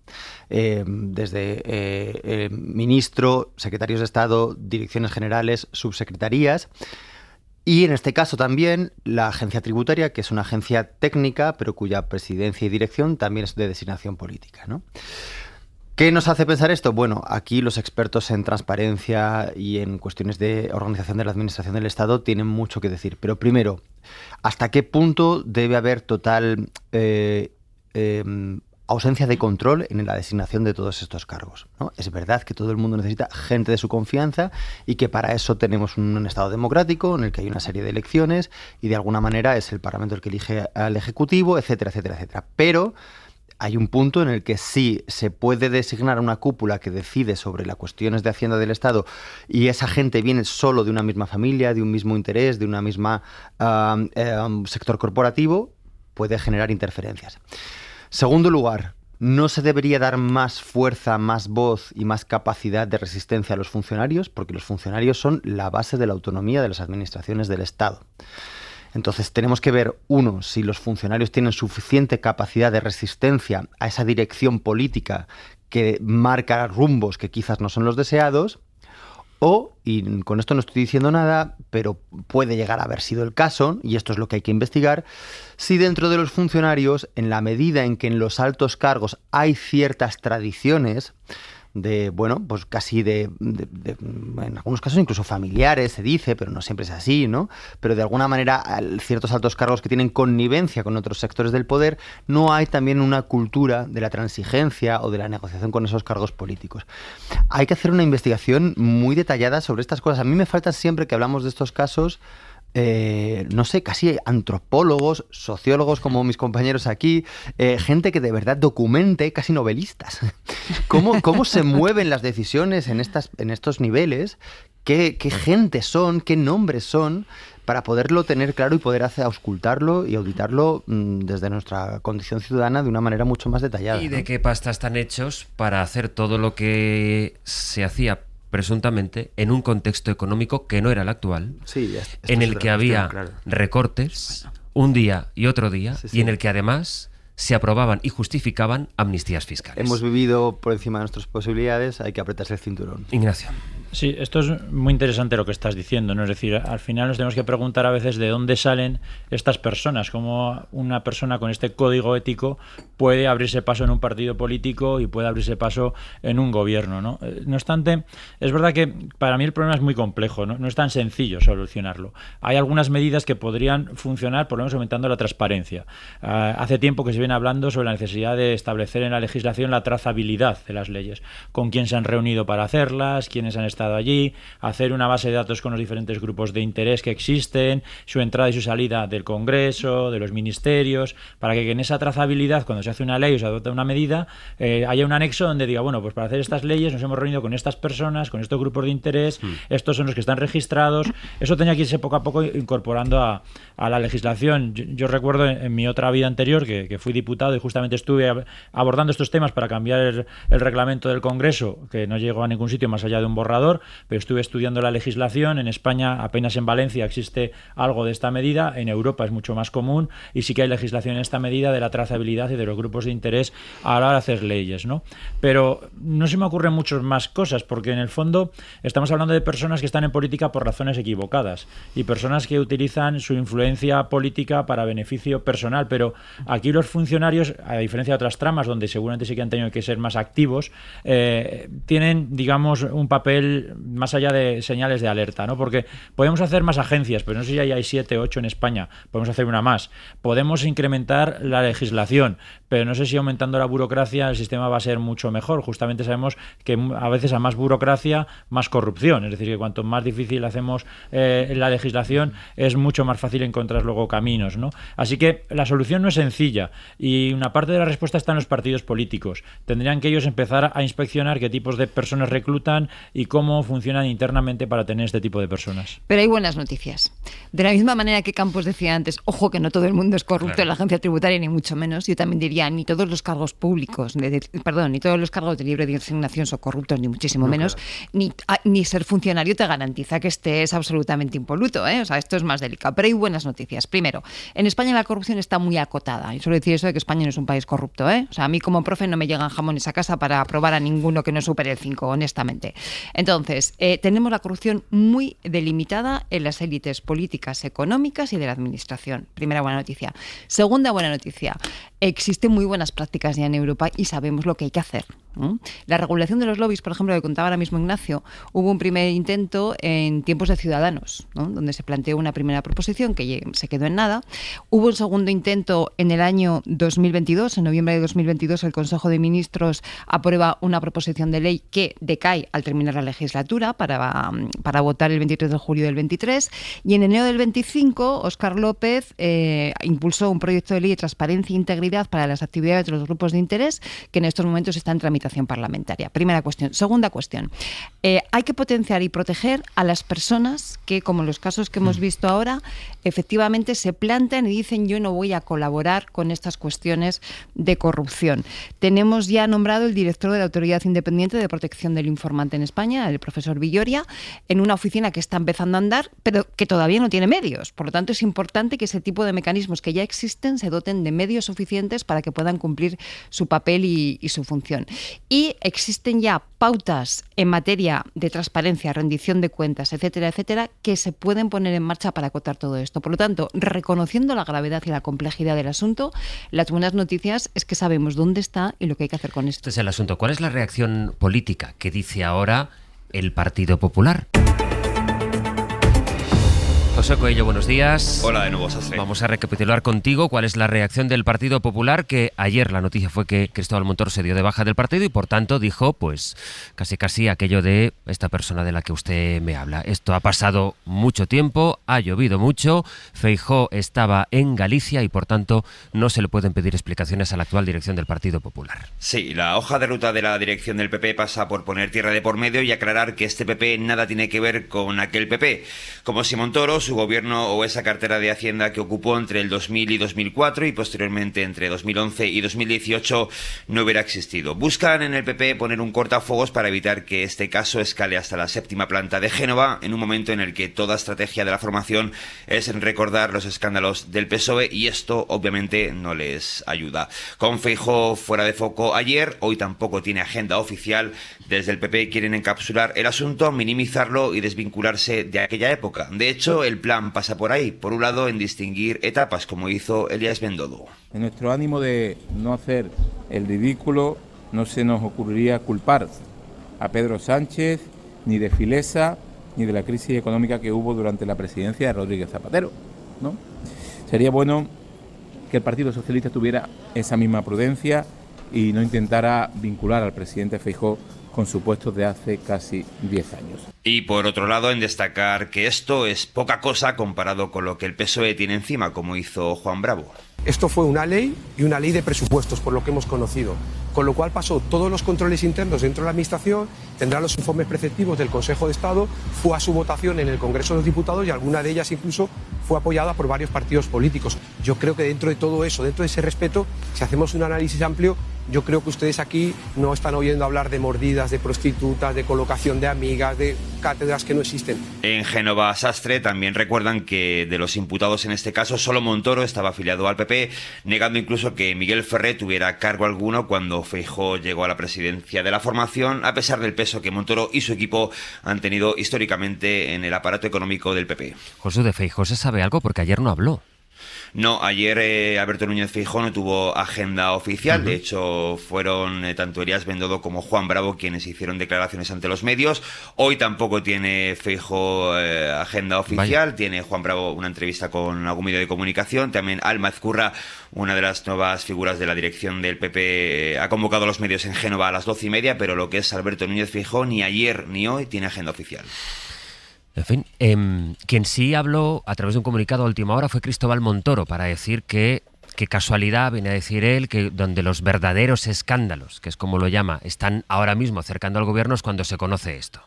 Speaker 7: Desde ministro, secretarios de Estado, direcciones generales, subsecretarías. Y en este caso también la agencia tributaria, que es una agencia técnica, pero cuya presidencia y dirección también es de designación política, ¿no? ¿Qué nos hace pensar esto? Bueno, aquí los expertos en transparencia y en cuestiones de organización de la administración del Estado tienen mucho que decir. Pero primero, ¿hasta qué punto debe haber total ausencia de control en la designación de todos estos cargos, ¿no? Es verdad que todo el mundo necesita gente de su confianza y que para eso tenemos un Estado democrático en el que hay una serie de elecciones y de alguna manera es el Parlamento el que elige al Ejecutivo, etcétera, etcétera, etcétera. Pero hay un punto en el que sí se puede designar una cúpula que decide sobre las cuestiones de Hacienda del Estado y esa gente viene solo de una misma familia, de un mismo interés, de una misma sector corporativo, puede generar interferencias. Segundo lugar, no se debería dar más fuerza, más voz y más capacidad de resistencia a los funcionarios, porque los funcionarios son la base de la autonomía de las administraciones del Estado. Entonces tenemos que ver, uno, si los funcionarios tienen suficiente capacidad de resistencia a esa dirección política que marca rumbos que quizás no son los deseados, o, y con esto no estoy diciendo nada, pero puede llegar a haber sido el caso, y esto es lo que hay que investigar, si dentro de los funcionarios, en la medida en que en los altos cargos hay ciertas tradiciones de, bueno, pues casi en algunos casos incluso familiares, se dice, pero no siempre es así, ¿no? Pero de alguna manera ciertos altos cargos que tienen connivencia con otros sectores del poder, no hay también una cultura de la transigencia o de la negociación con esos cargos políticos. Hay que hacer una investigación muy detallada sobre estas cosas. A mí me falta siempre que hablamos de estos casos, no sé, casi antropólogos, sociólogos como mis compañeros aquí, gente que de verdad documente, casi novelistas, cómo se mueven las decisiones en estos niveles, qué gente son, qué nombres son, para poderlo tener claro y poder auscultarlo y auditarlo desde nuestra condición ciudadana de una manera mucho más detallada.
Speaker 3: ¿Y de qué pasta están hechos para hacer todo lo que se hacía presuntamente en un contexto económico que no era el actual,
Speaker 7: sí,
Speaker 3: en el que había recortes un día y otro día, y en el que además se aprobaban y justificaban amnistías fiscales?
Speaker 7: Hemos vivido por encima de nuestras posibilidades, hay que apretarse el cinturón.
Speaker 3: Ignacio.
Speaker 4: Sí, esto es muy interesante lo que estás diciendo, ¿no? Es decir, al final nos tenemos que preguntar a veces de dónde salen estas personas, cómo una persona con este código ético puede abrirse paso en un partido político y puede abrirse paso en un gobierno, ¿no? No obstante, es verdad que para mí el problema es muy complejo, ¿no? No es tan sencillo solucionarlo. Hay algunas medidas que podrían funcionar, por lo menos aumentando la transparencia. Hace tiempo que se viene hablando sobre la necesidad de establecer en la legislación la trazabilidad de las leyes, con quién se han reunido para hacerlas, quiénes han estado allí, hacer una base de datos con los diferentes grupos de interés que existen, su entrada y su salida del Congreso, de los ministerios, para que en esa trazabilidad, cuando se hace una ley o se adopta una medida, haya un anexo donde diga, bueno, pues para hacer estas leyes nos hemos reunido con estas personas, con estos grupos de interés, estos son los que están registrados. Eso tenía que irse poco a poco incorporando a la legislación. Yo recuerdo en mi otra vida anterior que fui diputado y justamente estuve abordando estos temas para cambiar el reglamento del Congreso, que no llegó a ningún sitio más allá de un borrador, pero estuve estudiando la legislación. En España, apenas en Valencia, existe algo de esta medida, en Europa es mucho más común y sí que hay legislación en esta medida de la trazabilidad y de los grupos de interés a la hora de hacer leyes, ¿no? Pero no se me ocurren muchas más cosas, porque en el fondo estamos hablando de personas que están en política por razones equivocadas y personas que utilizan su influencia política para beneficio personal, pero aquí los funcionarios, a diferencia de otras tramas donde seguramente sí que han tenido que ser más activos, tienen, digamos, un papel más allá de señales de alerta, ¿no? Porque podemos hacer más agencias, pero no sé si hay 7 o 8 en España, podemos hacer una más. Podemos incrementar la legislación, pero no sé si aumentando la burocracia el sistema va a ser mucho mejor. Justamente sabemos que a veces a más burocracia, más corrupción, es decir, que cuanto más difícil hacemos la legislación, es mucho más fácil encontrar luego caminos, ¿no? Así que la solución no es sencilla y una parte de la respuesta está en los partidos políticos. Tendrían que ellos empezar a inspeccionar qué tipos de personas reclutan y cómo funcionan internamente para tener este tipo de personas.
Speaker 5: Pero hay buenas noticias. De la misma manera que Campos decía antes, ojo que no todo el mundo es corrupto en la agencia tributaria, ni mucho menos, yo también diría, ni todos los cargos públicos, ni todos los cargos de libre designación son corruptos, ni muchísimo menos, claro. ni ser funcionario te garantiza que estés absolutamente impoluto, ¿eh? O sea, esto es más delicado. Pero hay buenas noticias. Primero, en España la corrupción está muy acotada. Y suelo decir eso de que España no es un país corrupto, ¿eh? O sea, a mí como profe no me llegan jamones a casa para aprobar a ninguno que no supere el 5, honestamente. Entonces, tenemos la corrupción muy delimitada en las élites políticas, económicas y de la administración. Primera buena noticia. Segunda buena noticia. Existen muy buenas prácticas ya en Europa y sabemos lo que hay que hacer. La regulación de los lobbies, por ejemplo, que contaba ahora mismo Ignacio, hubo un primer intento en tiempos de Ciudadanos, ¿no? Donde se planteó una primera proposición que se quedó en nada. Hubo un segundo intento en el año 2022, en noviembre de 2022 el Consejo de Ministros aprueba una proposición de ley que decae al terminar la legislatura para votar el 23 de julio del 23, y en enero del 25 Óscar López impulsó un proyecto de ley de transparencia e integridad para las actividades de los grupos de interés que en estos momentos está en tramitación tramitación parlamentaria. Primera cuestión. Segunda cuestión. Hay que potenciar y proteger a las personas que, como los casos que hemos visto ahora, efectivamente se plantan y dicen yo no voy a colaborar con estas cuestiones de corrupción. Tenemos ya nombrado el director de la Autoridad Independiente de Protección del Informante en España, el profesor Villoria, en una oficina que está empezando a andar, pero que todavía no tiene medios. Por lo tanto, es importante que ese tipo de mecanismos que ya existen se doten de medios suficientes para que puedan cumplir su papel y su función. Y existen ya pautas en materia de transparencia, rendición de cuentas, etcétera, etcétera, que se pueden poner en marcha para acotar todo esto. Por lo tanto, reconociendo la gravedad y la complejidad del asunto, las buenas noticias es que sabemos dónde está y lo que hay que hacer con esto.
Speaker 3: Este es el asunto. ¿Cuál es la reacción política que dice ahora el Partido Popular? José Coello, buenos días.
Speaker 9: Hola de nuevo, Sastre.
Speaker 3: Vamos a recapitular contigo cuál es la reacción del Partido Popular, que ayer la noticia fue que Cristóbal Montoro se dio de baja del partido y por tanto dijo, pues casi aquello de esta persona de la que usted me habla. Esto ha pasado mucho tiempo, ha llovido mucho, Feijóo estaba en Galicia y por tanto no se le pueden pedir explicaciones a la actual dirección del Partido Popular.
Speaker 9: Sí, la hoja de ruta de la dirección del PP pasa por poner tierra de por medio y aclarar que este PP nada tiene que ver con aquel PP. Como si Montoro, su gobierno o esa cartera de Hacienda que ocupó entre el 2000 y 2004 y posteriormente entre 2011 y 2018 no hubiera existido. Buscan en el PP poner un cortafuegos para evitar que este caso escale hasta la 7ª planta de Génova en un momento en el que toda estrategia de la formación es recordar los escándalos del PSOE y esto obviamente no les ayuda. Con Feijóo fuera de foco ayer, hoy tampoco tiene agenda oficial. Desde el PP quieren encapsular el asunto, minimizarlo y desvincularse de aquella época. De hecho, el plan pasa por ahí. Por un lado, en distinguir etapas, como hizo Elías Bendodo.
Speaker 10: En nuestro ánimo de no hacer el ridículo, no se nos ocurriría culpar a Pedro Sánchez ni de Filesa ni de la crisis económica que hubo durante la presidencia de Rodríguez Zapatero, ¿no? Sería bueno que el Partido Socialista tuviera esa misma prudencia y no intentara vincular al presidente Feijóo con supuestos de hace casi 10 años.
Speaker 9: Y por otro lado, en destacar que esto es poca cosa comparado con lo que el PSOE tiene encima, como hizo Juan Bravo.
Speaker 11: Esto fue una ley y una ley de presupuestos, por lo que hemos conocido, con lo cual pasó todos los controles internos dentro de la Administración, tendrá los informes preceptivos del Consejo de Estado, fue a su votación en el Congreso de los Diputados y alguna de ellas incluso fue apoyada por varios partidos políticos. Yo creo que dentro de todo eso, dentro de ese respeto, si hacemos un análisis amplio, yo creo que ustedes aquí no están oyendo hablar de mordidas, de prostitutas, de colocación de amigas, de cátedras que no existen.
Speaker 9: En Génova, Sastre también recuerdan que de los imputados en este caso, solo Montoro estaba afiliado al PP, negando incluso que Miguel Ferré tuviera cargo alguno cuando Feijóo llegó a la presidencia de la formación, a pesar del peso que Montoro y su equipo han tenido históricamente en el aparato económico del PP.
Speaker 3: José, de Feijóo se sabe algo porque ayer no habló.
Speaker 9: No, ayer Alberto Núñez Feijóo no tuvo agenda oficial. De hecho, fueron tanto Elías Bendodo como Juan Bravo quienes hicieron declaraciones ante los medios. Hoy tampoco tiene Feijóo agenda oficial. Vaya. Tiene Juan Bravo una entrevista con algún medio de comunicación. También Alma Ezcurra, una de las nuevas figuras de la dirección del PP, ha convocado a los medios en Génova a las 12:30, pero lo que es Alberto Núñez Feijóo ni ayer ni hoy tiene agenda oficial.
Speaker 3: En fin, quien sí habló a través de un comunicado a última hora fue Cristóbal Montoro para decir que, qué casualidad, viene a decir él, que donde los verdaderos escándalos, que es como lo llama, están ahora mismo acercando al gobierno es cuando se conoce esto.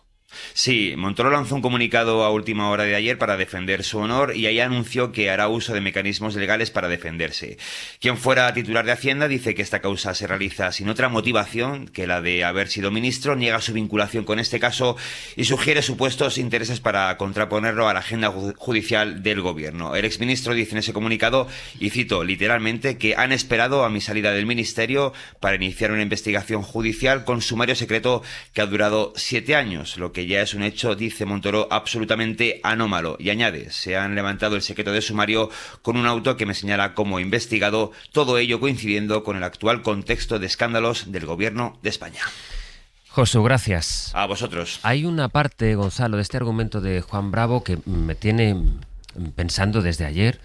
Speaker 9: Sí, Montoro lanzó un comunicado a última hora de ayer para defender su honor y ahí anunció que hará uso de mecanismos legales para defenderse. Quien fuera titular de Hacienda dice que esta causa se realiza sin otra motivación que la de haber sido ministro, niega su vinculación con este caso y sugiere supuestos intereses para contraponerlo a la agenda judicial del gobierno. El exministro dice en ese comunicado, y cito literalmente, que han esperado a mi salida del ministerio para iniciar una investigación judicial con sumario secreto que ha durado 7 años, lo que ya es un hecho, dice Montoro, absolutamente anómalo. Y añade, se han levantado el secreto de sumario con un auto que me señala como investigado, todo ello coincidiendo con el actual contexto de escándalos del gobierno de España.
Speaker 3: Josu, gracias.
Speaker 9: A vosotros.
Speaker 3: Hay una parte, Gonzalo, de este argumento de Juan Bravo que me tiene pensando desde ayer.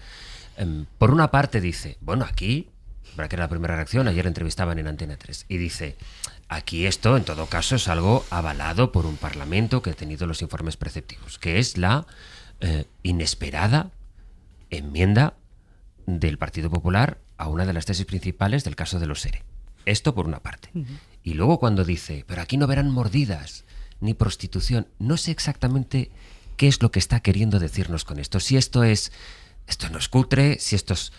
Speaker 3: Por una parte dice, bueno, aquí, para que era la primera reacción, ayer le entrevistaban en Antena 3, y dice, aquí esto, en todo caso, es algo avalado por un parlamento que ha tenido los informes preceptivos, que es la inesperada enmienda del Partido Popular a una de las tesis principales del caso de los ERE. Esto por una parte. Y luego cuando dice, pero aquí no verán mordidas ni prostitución, no sé exactamente qué es lo que está queriendo decirnos con esto. Si esto no es cutre, si esto es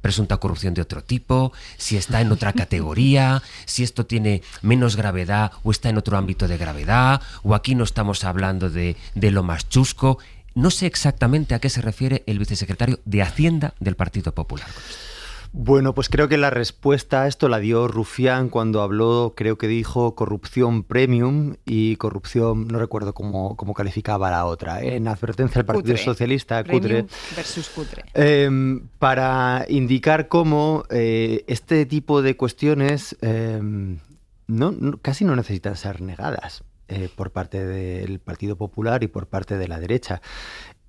Speaker 3: presunta corrupción de otro tipo, si está en otra categoría, si esto tiene menos gravedad o está en otro ámbito de gravedad, o aquí no estamos hablando de lo más chusco. No sé exactamente a qué se refiere el vicesecretario de Hacienda del Partido Popular con esto.
Speaker 7: Bueno, pues creo que la respuesta a esto la dio Rufián cuando habló, creo que dijo corrupción premium y corrupción, no recuerdo cómo calificaba la otra, en advertencia al Partido Socialista,
Speaker 5: cutre versus cutre.
Speaker 7: Para indicar cómo este tipo de cuestiones casi no necesitan ser negadas por parte del Partido Popular y por parte de la derecha.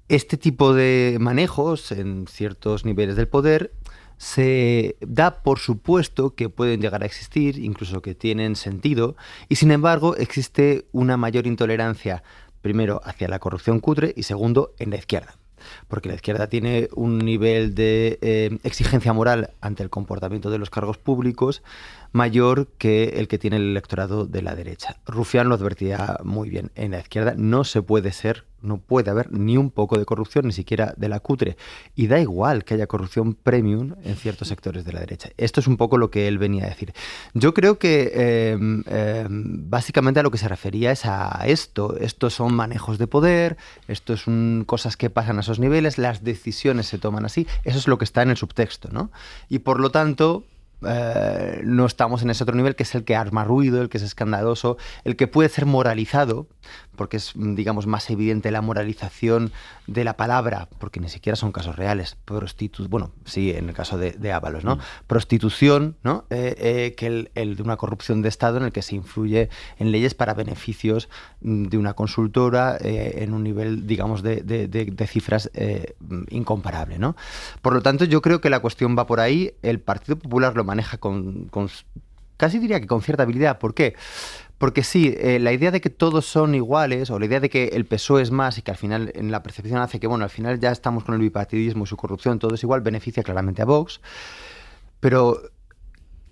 Speaker 7: Este tipo de manejos en ciertos niveles del poder se da por supuesto que pueden llegar a existir, incluso que tienen sentido, y sin embargo existe una mayor intolerancia, primero hacia la corrupción cutre y segundo en la izquierda. Porque la izquierda tiene un nivel de exigencia moral ante el comportamiento de los cargos públicos mayor que el que tiene el electorado de la derecha. Rufián lo advertía muy bien. En la izquierda no puede haber ni un poco de corrupción, ni siquiera de la cutre. Y da igual que haya corrupción premium en ciertos sectores de la derecha. Esto es un poco lo que él venía a decir. Yo creo que básicamente a lo que se refería es a esto. Estos son manejos de poder, esto son cosas que pasan a esos niveles, las decisiones se toman así. Eso es lo que está en el subtexto, ¿no? Y por lo tanto no estamos en ese otro nivel que es el que arma ruido, el que es escandaloso, el que puede ser moralizado, porque es, digamos, más evidente la moralización de la palabra, porque ni siquiera son casos reales. Bueno, sí, en el caso de Ábalos, ¿no? Prostitución, ¿no? Que el de una corrupción de Estado en el que se influye en leyes para beneficios de una consultora en un nivel, digamos, de cifras incomparable, ¿no? Por lo tanto, yo creo que la cuestión va por ahí. El Partido Popular lo maneja con casi diría que con cierta habilidad. ¿Por qué? Porque sí, la idea de que todos son iguales, o la idea de que el PSOE es más y que al final en la percepción hace que, bueno, al final ya estamos con el bipartidismo y su corrupción, todo es igual, beneficia claramente a Vox. Pero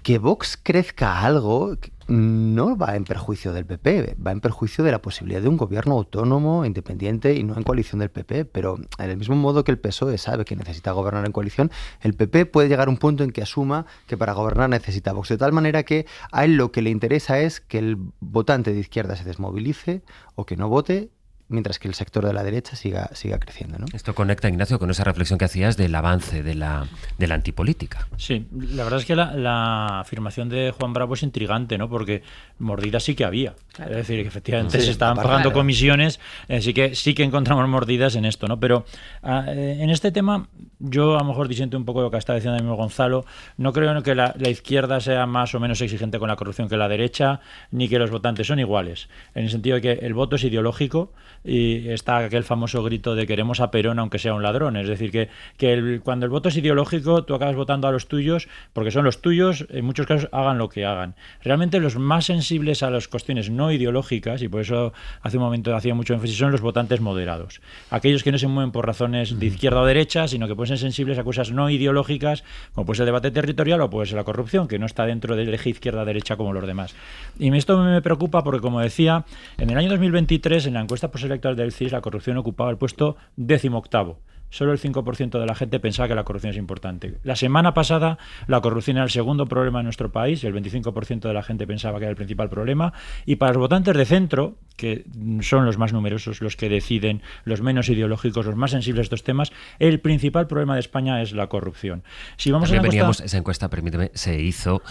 Speaker 7: que Vox crezca algo no va en perjuicio del PP, va en perjuicio de la posibilidad de un gobierno autónomo, independiente y no en coalición del PP. Pero en el mismo modo que el PSOE sabe que necesita gobernar en coalición, el PP puede llegar a un punto en que asuma que para gobernar necesita Vox. De tal manera que a él lo que le interesa es que el votante de izquierda se desmovilice o que no vote, mientras que el sector de la derecha siga creciendo, ¿no?
Speaker 3: Esto conecta, Ignacio, con esa reflexión que hacías del avance de la antipolítica.
Speaker 4: Sí, la verdad es que la afirmación de Juan Bravo es intrigante, ¿no? Porque mordidas sí que había. Claro. Es decir, que efectivamente se estaban pagando comisiones, sí que encontramos mordidas en esto, ¿no? Pero en este tema yo a lo mejor disiento un poco de lo que está diciendo mi amigo Gonzalo. No creo que la izquierda sea más o menos exigente con la corrupción que la derecha, ni que los votantes son iguales. En el sentido de que el voto es ideológico y está aquel famoso grito de queremos a Perón aunque sea un ladrón. Es decir, que cuando el voto es ideológico tú acabas votando a los tuyos porque son los tuyos, en muchos casos hagan lo que hagan. Realmente los más sensibles a las cuestiones no ideológicas, y por eso hace un momento hacía mucho énfasis, son los votantes moderados. Aquellos que no se mueven por razones de izquierda o derecha, sino que pueden ser sensibles a cosas no ideológicas, como puede ser el debate territorial o puede ser la corrupción, que no está dentro del eje izquierda-derecha como los demás. Y esto me preocupa porque, como decía, en el año 2023, en la encuesta postelectoral del CIS, la corrupción ocupaba el puesto 18º. Solo el 5% de la gente pensaba que la corrupción es importante. La semana pasada la corrupción era el segundo problema en nuestro país, el 25% de la gente pensaba que era el principal problema, y para los votantes de centro, que son los más numerosos, los que deciden, los menos ideológicos, los más sensibles a estos temas, el principal problema de España es la corrupción. Si vamos a la encuesta...
Speaker 3: Esa encuesta, permíteme, se hizo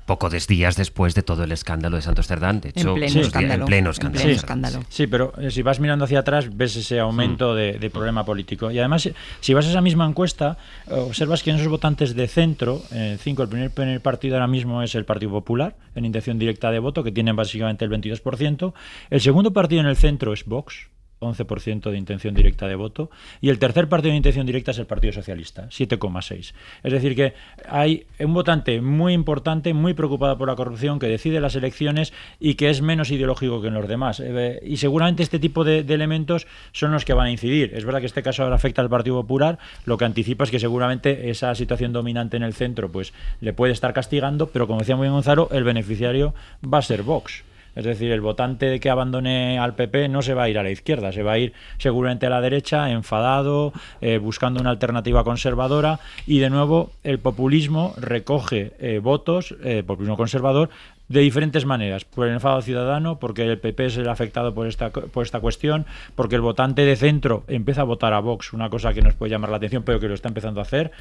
Speaker 3: pocos días después de todo el escándalo de Santos Cerdán, de hecho, en pleno escándalo.
Speaker 4: Sí, pero si vas mirando hacia atrás ves ese aumento de problema político. Y además, si vas a esa misma encuesta, observas que en esos votantes de centro, el primer partido ahora mismo es el Partido Popular, en intención directa de voto, que tienen básicamente el 22%. El segundo partido en el centro es Vox, 11% de intención directa de voto, y el tercer partido de intención directa es el Partido Socialista, 7,6%. Es decir, que hay un votante muy importante, muy preocupado por la corrupción, que decide las elecciones y que es menos ideológico que en los demás. Y seguramente este tipo de elementos son los que van a incidir. Es verdad que este caso ahora afecta al Partido Popular, lo que anticipa es que seguramente esa situación dominante en el centro pues le puede estar castigando, pero como decía muy bien Gonzalo, el beneficiario va a ser Vox. Es decir, el votante que abandone al PP no se va a ir a la izquierda, se va a ir seguramente a la derecha, enfadado, buscando una alternativa conservadora, y de nuevo el populismo recoge votos, populismo conservador, de diferentes maneras, por el enfado ciudadano, porque el PP es el afectado por esta cuestión, porque el votante de centro empieza a votar a Vox, una cosa que nos puede llamar la atención, pero que lo está empezando a hacer,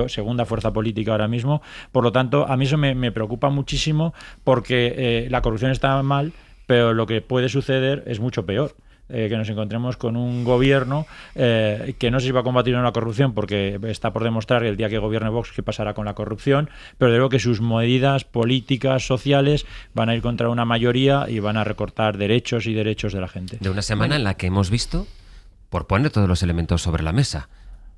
Speaker 4: segunda fuerza política ahora mismo. Por lo tanto, a mí eso me preocupa muchísimo, porque la corrupción está mal, pero lo que puede suceder es mucho peor. Que nos encontremos con un gobierno que no sé si va a combatir o no la corrupción, porque está por demostrar el día que gobierne Vox qué pasará con la corrupción, pero de luego que sus medidas políticas, sociales, van a ir contra una mayoría y van a recortar derechos y derechos de la gente.
Speaker 3: De una semana en la que hemos visto, por poner todos los elementos sobre la mesa,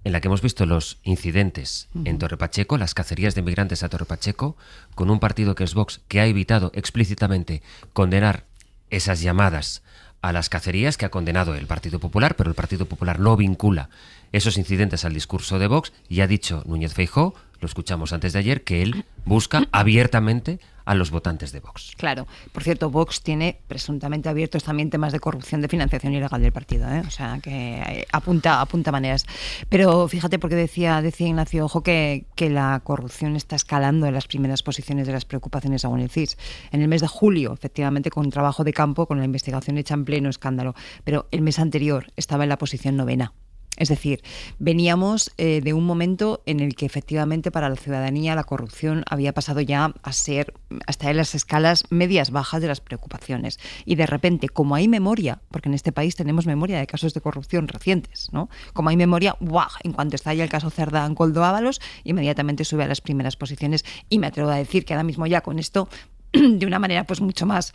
Speaker 3: en la que hemos visto los incidentes en Torre Pacheco, las cacerías de migrantes a Torre Pacheco, con un partido que es Vox, que ha evitado explícitamente condenar esas llamadas a las cacerías, que ha condenado el Partido Popular, pero el Partido Popular no vincula esos incidentes al discurso de Vox, y ha dicho Núñez Feijóo, lo escuchamos antes de ayer, que él busca abiertamente a los votantes de Vox.
Speaker 5: Claro. Por cierto, Vox tiene presuntamente abiertos también temas de corrupción, de financiación ilegal del partido, ¿eh? O sea, que apunta maneras. Pero fíjate, porque decía Ignacio Ojo que la corrupción está escalando en las primeras posiciones de las preocupaciones según el CIS. En el mes de julio, efectivamente, con trabajo de campo, con la investigación hecha en pleno escándalo. Pero el mes anterior estaba en la posición 9ª. Es decir, veníamos de un momento en el que efectivamente para la ciudadanía la corrupción había pasado ya a ser hasta en las escalas medias bajas de las preocupaciones. Y de repente, como hay memoria, porque en este país tenemos memoria de casos de corrupción recientes, ¿no? Como hay memoria, ¡guau!, en cuanto estalla el caso Cerdán Koldo Ábalos, inmediatamente sube a las primeras posiciones, y me atrevo a decir que ahora mismo ya con esto, de una manera pues mucho más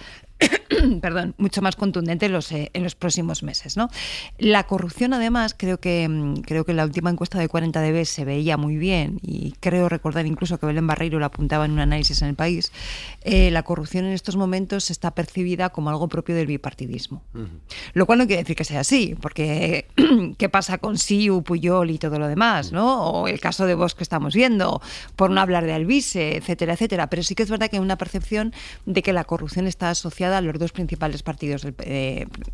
Speaker 5: mucho más contundente en los próximos meses, ¿no? La corrupción, además, creo que en la última encuesta de 40dB se veía muy bien, y creo recordar incluso que Belén Barreiro lo apuntaba en un análisis en El País. La corrupción en estos momentos está percibida como algo propio del bipartidismo. Lo cual no quiere decir que sea así, porque ¿qué pasa con Siu, Pujol y todo lo demás, ¿no? O el caso de Vox que estamos viendo, por no hablar de Alvise, etcétera, etcétera. Pero sí que es verdad que hay una percepción de que la corrupción está asociada a los dos principales partidos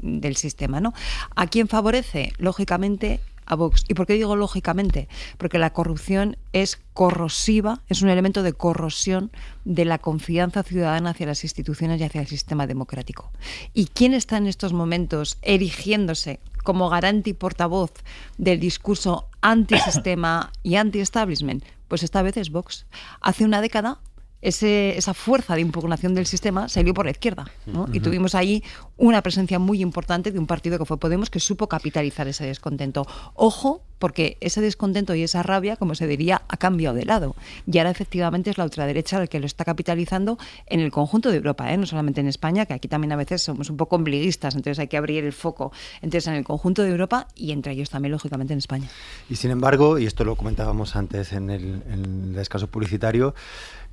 Speaker 5: del sistema, ¿no? ¿A quién favorece? Lógicamente a Vox. ¿Y por qué digo lógicamente? Porque la corrupción es corrosiva, es un elemento de corrosión de la confianza ciudadana hacia las instituciones y hacia el sistema democrático. ¿Y quién está en estos momentos erigiéndose como garante y portavoz del discurso antisistema y anti-establishment? Pues esta vez es Vox. Hace una década esa fuerza de impugnación del sistema salió por la izquierda, ¿no? Y tuvimos ahí una presencia muy importante de un partido que fue Podemos, que supo capitalizar ese descontento. Ojo, porque ese descontento y esa rabia, como se diría, ha cambiado de lado. Y ahora efectivamente es la ultraderecha la que lo está capitalizando en el conjunto de Europa, no solamente en España, que aquí también a veces somos un poco ombliguistas, entonces hay que abrir el foco. Entonces en el conjunto de Europa, y entre ellos también, lógicamente, en España.
Speaker 7: Y sin embargo, y esto lo comentábamos antes en el descanso publicitario,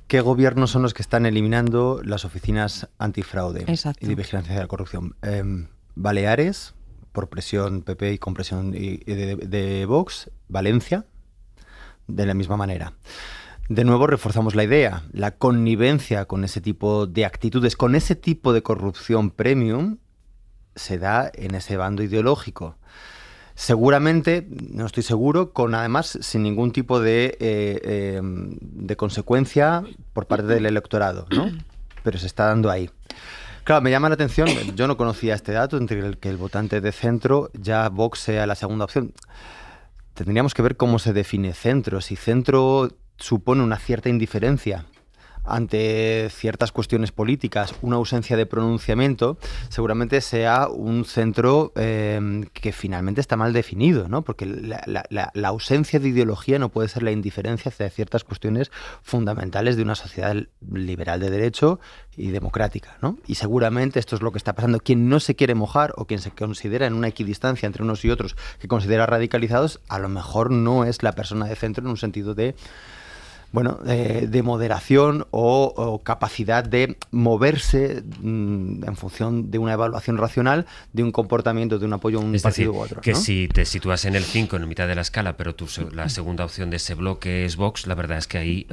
Speaker 7: ¿qué gobiernos son los que están eliminando las oficinas antifraude y de vigilancia de la corrupción? Baleares, por presión PP y con presión de Vox. Valencia, de la misma manera. De nuevo reforzamos la idea, la connivencia con ese tipo de actitudes, con ese tipo de corrupción premium, se da en ese bando ideológico. Seguramente, no estoy seguro, además sin ningún tipo de consecuencia por parte del electorado, ¿no? Pero se está dando ahí. Claro, me llama la atención, yo no conocía este dato, entre el que el votante de centro, ya Vox sea la segunda opción. Tendríamos que ver cómo se define centro, si centro supone una cierta indiferencia ante ciertas cuestiones políticas, una ausencia de pronunciamiento, seguramente sea un centro que finalmente está mal definido, ¿no? Porque la ausencia de ideología no puede ser la indiferencia hacia ciertas cuestiones fundamentales de una sociedad liberal de derecho y democrática, ¿no? Y seguramente esto es lo que está pasando. Quien no se quiere mojar o quien se considera en una equidistancia entre unos y otros que considera radicalizados, a lo mejor no es la persona de centro en un sentido de moderación o capacidad de moverse en función de una evaluación racional de un comportamiento, de un apoyo a un partido u otro.
Speaker 3: Que
Speaker 7: ¿no?
Speaker 3: si te sitúas en el 5, en mitad de la escala, pero la segunda opción de ese bloque es Vox, la verdad es que ahí...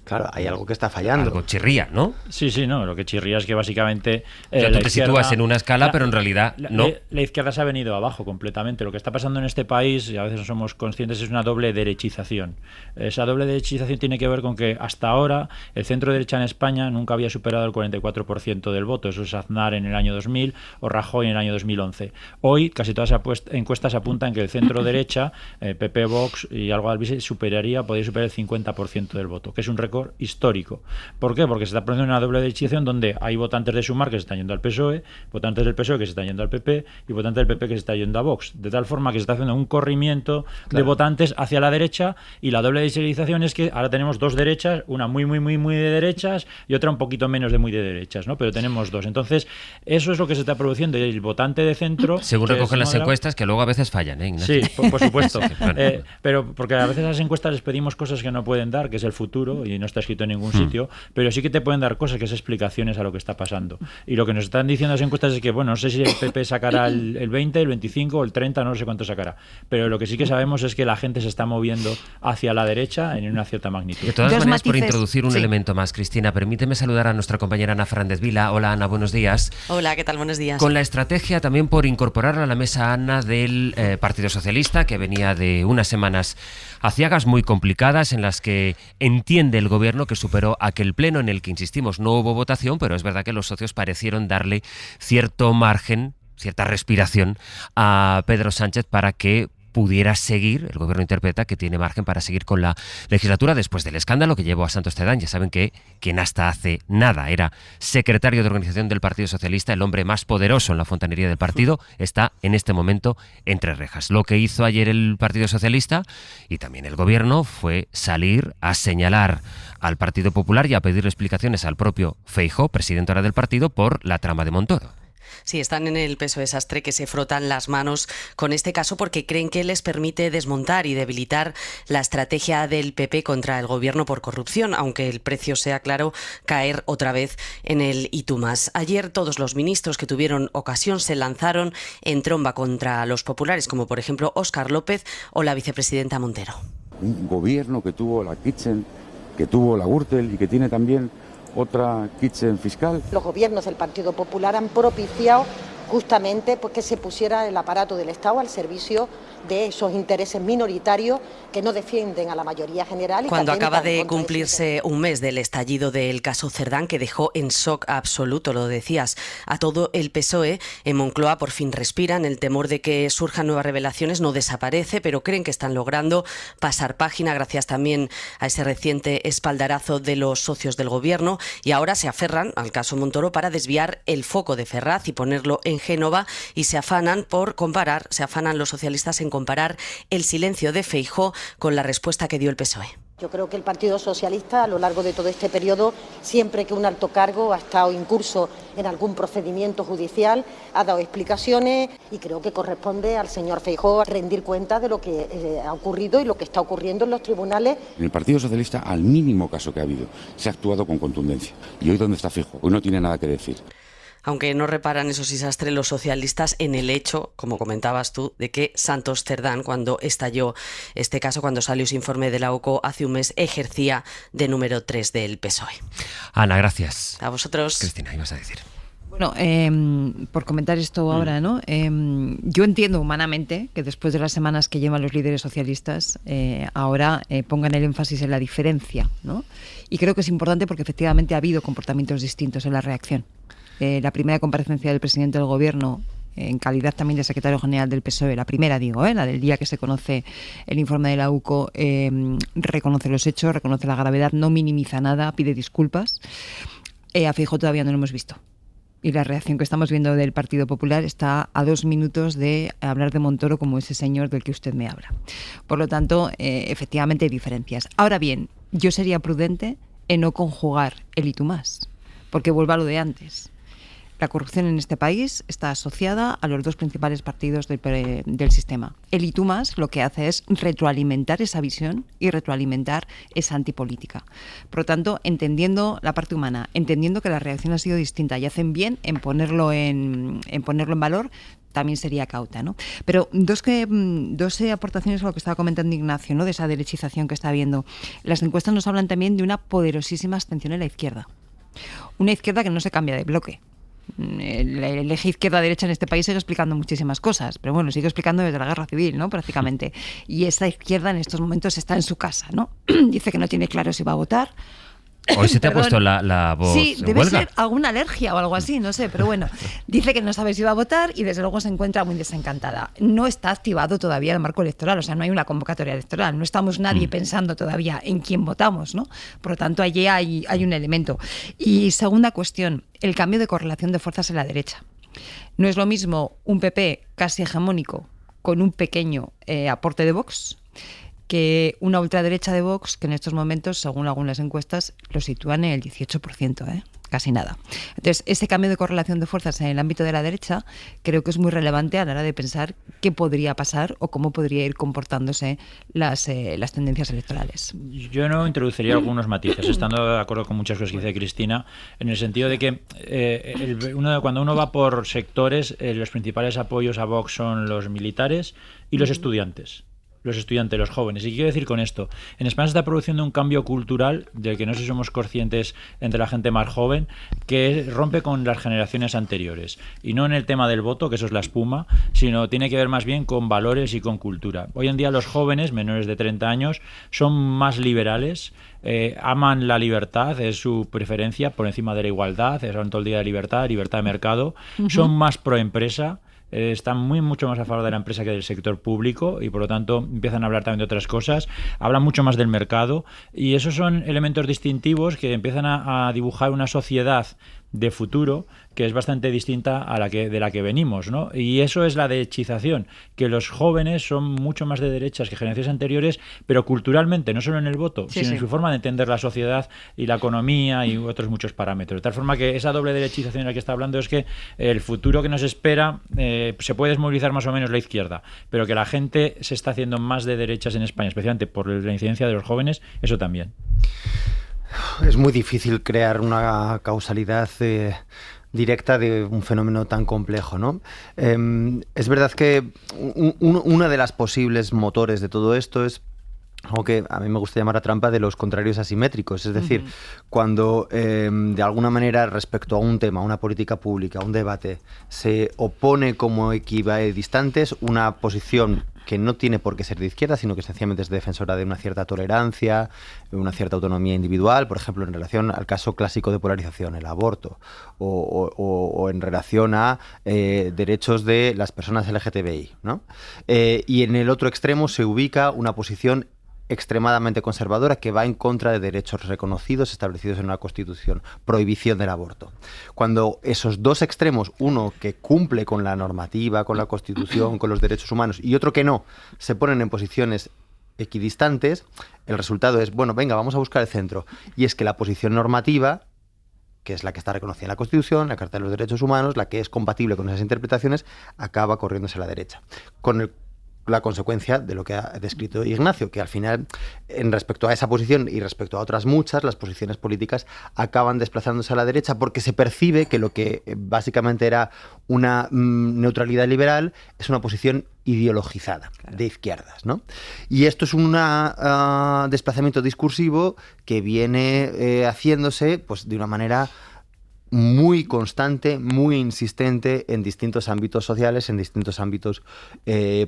Speaker 7: claro, hay algo que está fallando.
Speaker 3: Algo chirría, ¿no?
Speaker 4: Sí, no, lo que chirría es que básicamente...
Speaker 3: O sea, tú te sitúas en una escala, pero en realidad no.
Speaker 4: La izquierda se ha venido abajo completamente. Lo que está pasando en este país, y a veces no somos conscientes, es una doble derechización. Esa doble derechización tiene que ver con que hasta ahora el centro derecha en España nunca había superado el 44% del voto. Eso es Aznar en el año 2000 o Rajoy en el año 2011. Hoy casi todas las encuestas apuntan que el centro derecha, PP, Vox y algo de Albiol, podría superar el 50% del voto, que es un récord histórico. ¿Por qué? Porque se está produciendo una doble derechización donde hay votantes de Sumar que se están yendo al PSOE, votantes del PSOE que se están yendo al PP y votantes del PP que se están yendo a Vox. De tal forma que se está haciendo un corrimiento de votantes hacia la derecha, y la doble derechización es que ahora tenemos dos derechas, una muy de derechas y otra un poquito menos de muy de derechas, ¿no? Pero tenemos dos. Entonces, eso es lo que se está produciendo. El votante de centro...
Speaker 3: Según recogen las encuestas, que luego a veces fallan, ¿eh, Ignacio?
Speaker 4: Sí, por supuesto. Pero porque a veces a las encuestas les pedimos cosas que no pueden dar, que es el futuro, y no está escrito en ningún sitio, pero sí que te pueden dar cosas que es explicaciones a lo que está pasando. Y lo que nos están diciendo las encuestas es que, bueno, no sé si el PP sacará el 20, el 25 o el 30, no sé cuánto sacará. Pero lo que sí que sabemos es que la gente se está moviendo hacia la derecha en una cierta magnitud.
Speaker 3: De todas maneras, por introducir un elemento más, Cristina, permíteme saludar a nuestra compañera Ana Fernández Vila. Hola, Ana, buenos días.
Speaker 12: Hola, ¿qué tal? Buenos días.
Speaker 3: Con la estrategia también por incorporar a la mesa, Ana, del Partido Socialista, que venía de unas semanas aciagas muy complicadas en las que entiende el gobierno que superó aquel pleno en el que, insistimos, no hubo votación, pero es verdad que los socios parecieron darle cierto margen, cierta respiración a Pedro Sánchez para que pudiera seguir. El gobierno interpreta que tiene margen para seguir con la legislatura después del escándalo que llevó a Santos Cerdán. Ya saben que quien hasta hace nada era secretario de organización del Partido Socialista, el hombre más poderoso en la fontanería del partido, está en este momento entre rejas. Lo que hizo ayer el Partido Socialista y también el gobierno fue salir a señalar al Partido Popular y a pedirle explicaciones al propio Feijóo, presidente ahora del partido, por la trama de Montoro.
Speaker 12: Sí, están en el PSOE Sastre que se frotan las manos con este caso porque creen que les permite desmontar y debilitar la estrategia del PP contra el gobierno por corrupción, aunque el precio sea, claro, caer otra vez en el y tú más. Ayer todos los ministros que tuvieron ocasión se lanzaron en tromba contra los populares, como por ejemplo Óscar López o la vicepresidenta Montero.
Speaker 13: Un gobierno que tuvo la Kitchen, que tuvo la Gürtel y que tiene también otra Kitchen fiscal.
Speaker 14: Los gobiernos del Partido Popular han propiciado justamente pues, que se pusiera el aparato del Estado al servicio de esos intereses minoritarios que no defienden a la mayoría general. Y
Speaker 12: cuando acaba de cumplirse un mes del estallido del caso Cerdán, que dejó en shock absoluto, lo decías, a todo el PSOE, en Moncloa por fin respiran. El temor de que surjan nuevas revelaciones no desaparece, pero creen que están logrando pasar página gracias también a ese reciente espaldarazo de los socios del gobierno, y ahora se aferran al caso Montoro para desviar el foco de Ferraz y ponerlo en Génova, y se afanan los socialistas en comparar el silencio de Feijóo con la respuesta que dio el PSOE.
Speaker 14: Yo creo que el Partido Socialista, a lo largo de todo este periodo, siempre que un alto cargo ha estado incurso en algún procedimiento judicial, ha dado explicaciones, y creo que corresponde al señor Feijóo rendir cuenta de lo que ha ocurrido y lo que está ocurriendo en los tribunales.
Speaker 13: En el Partido Socialista, al mínimo caso que ha habido, se ha actuado con contundencia. ¿Y hoy dónde está Feijóo? Hoy no tiene nada que decir.
Speaker 12: Aunque no reparan, eso sí, Sastre, los socialistas en el hecho, como comentabas tú, de que Santos Cerdán, cuando estalló este caso, cuando salió ese informe de la OCO hace un mes, ejercía de número 3 del PSOE.
Speaker 3: Ana, gracias.
Speaker 12: A vosotros.
Speaker 3: Cristina, ibas a decir.
Speaker 5: Bueno, por comentar esto ahora, ¿no? Yo entiendo humanamente que después de las semanas que llevan los líderes socialistas, ahora pongan el énfasis en la diferencia, ¿no? Y creo que es importante porque efectivamente ha habido comportamientos distintos en la reacción. La primera comparecencia del presidente del gobierno en calidad también de secretario general del PSOE, la primera digo, la del día que se conoce el informe de la UCO, reconoce los hechos, reconoce la gravedad, no minimiza nada, pide disculpas. A Feijóo todavía no lo hemos visto. Y la reacción que estamos viendo del Partido Popular está a 2 minutos de hablar de Montoro como ese señor del que usted me habla. Por lo tanto, efectivamente hay diferencias. Ahora bien, yo sería prudente en no conjugar el y tú más, porque vuelvo a lo de antes. La corrupción en este país está asociada a los 2 principales partidos del sistema. El y tú más lo que hace es retroalimentar esa visión y retroalimentar esa antipolítica. Por lo tanto, entendiendo la parte humana, entendiendo que la reacción ha sido distinta y hacen bien en ponerlo en valor, también sería cauta, ¿no? Pero dos aportaciones a lo que estaba comentando Ignacio, ¿no? De esa derechización que está habiendo. Las encuestas nos hablan también de una poderosísima abstención en la izquierda. Una izquierda que no se cambia de bloque. El eje izquierda-derecha en este país sigue explicando muchísimas cosas, pero bueno, sigue explicando desde la guerra civil, ¿no? Prácticamente. Y esta izquierda en estos momentos está en su casa, ¿no? Dice que no tiene claro si va a votar.
Speaker 3: Hoy se te ha puesto la voz.
Speaker 5: Sí, debe
Speaker 3: huelga.
Speaker 5: ser alguna alergia o algo así, no sé, pero bueno, dice que no sabe si va a votar y desde luego se encuentra muy desencantada. No está activado todavía el marco electoral, o sea, no hay una convocatoria electoral, no estamos nadie pensando todavía en quién votamos, ¿no? Por lo tanto, allí hay un elemento. Y segunda cuestión, el cambio de correlación de fuerzas en la derecha. No es lo mismo un PP casi hegemónico con un pequeño aporte de Vox que una ultraderecha de Vox que en estos momentos, según algunas encuestas, lo sitúan en el 18%, casi nada. Entonces, ese cambio de correlación de fuerzas en el ámbito de la derecha creo que es muy relevante a la hora de pensar qué podría pasar o cómo podría ir comportándose las tendencias electorales.
Speaker 4: Yo no introduciría algunos matices, estando de acuerdo con muchas cosas que dice Cristina, en el sentido de que cuando uno va por sectores, los principales apoyos a Vox son los militares y los estudiantes. Los jóvenes. ¿Y qué quiero decir con esto? En España se está produciendo un cambio cultural del que no sé si somos conscientes entre la gente más joven, que rompe con las generaciones anteriores. Y no en el tema del voto, que eso es la espuma, sino tiene que ver más bien con valores y con cultura. Hoy en día los jóvenes, menores de 30 años, son más liberales, aman la libertad, es su preferencia por encima de la igualdad, son todo el día de libertad de mercado, son más pro empresa, están mucho más a favor de la empresa que del sector público y por lo tanto empiezan a hablar también de otras cosas, hablan mucho más del mercado y esos son elementos distintivos que empiezan a dibujar una sociedad de futuro que es bastante distinta a de la que venimos, ¿no? Y eso es la derechización, que los jóvenes son mucho más de derechas que generaciones anteriores, pero culturalmente, no solo en el voto, sino en su forma de entender la sociedad y la economía y otros muchos parámetros. De tal forma que esa doble derechización de la que está hablando es que el futuro que nos espera se puede desmovilizar más o menos la izquierda, pero que la gente se está haciendo más de derechas en España, especialmente por la incidencia de los jóvenes, eso también.
Speaker 7: Es muy difícil crear una causalidad directa de un fenómeno tan complejo, ¿no? Es verdad que una de las posibles motores de todo esto es algo que a mí me gusta llamar la trampa de los contrarios asimétricos, es decir, cuando de alguna manera respecto a un tema, una política pública, un debate, se opone como equidistantes una posición que no tiene por qué ser de izquierda, sino que sencillamente es defensora de una cierta tolerancia, una cierta autonomía individual, por ejemplo, en relación al caso clásico de polarización, el aborto, o en relación a derechos de las personas LGTBI, ¿no? Y en el otro extremo se ubica una posición extremadamente conservadora que va en contra de derechos reconocidos establecidos en una Constitución, prohibición del aborto. Cuando esos dos extremos, uno que cumple con la normativa, con la Constitución, con los derechos humanos, y otro que no, se ponen en posiciones equidistantes, el resultado es, bueno, venga, vamos a buscar el centro. Y es que la posición normativa, que es la que está reconocida en la Constitución, la Carta de los Derechos Humanos, la que es compatible con esas interpretaciones, acaba corriéndose a la derecha. Con la consecuencia de lo que ha descrito Ignacio, que al final, en respecto a esa posición y respecto a otras muchas, las posiciones políticas acaban desplazándose a la derecha porque se percibe que lo que básicamente era una neutralidad liberal es una posición ideologizada, de izquierdas, ¿no? Y esto es un desplazamiento discursivo que viene haciéndose pues de una manera muy constante, muy insistente en distintos ámbitos sociales, en distintos ámbitos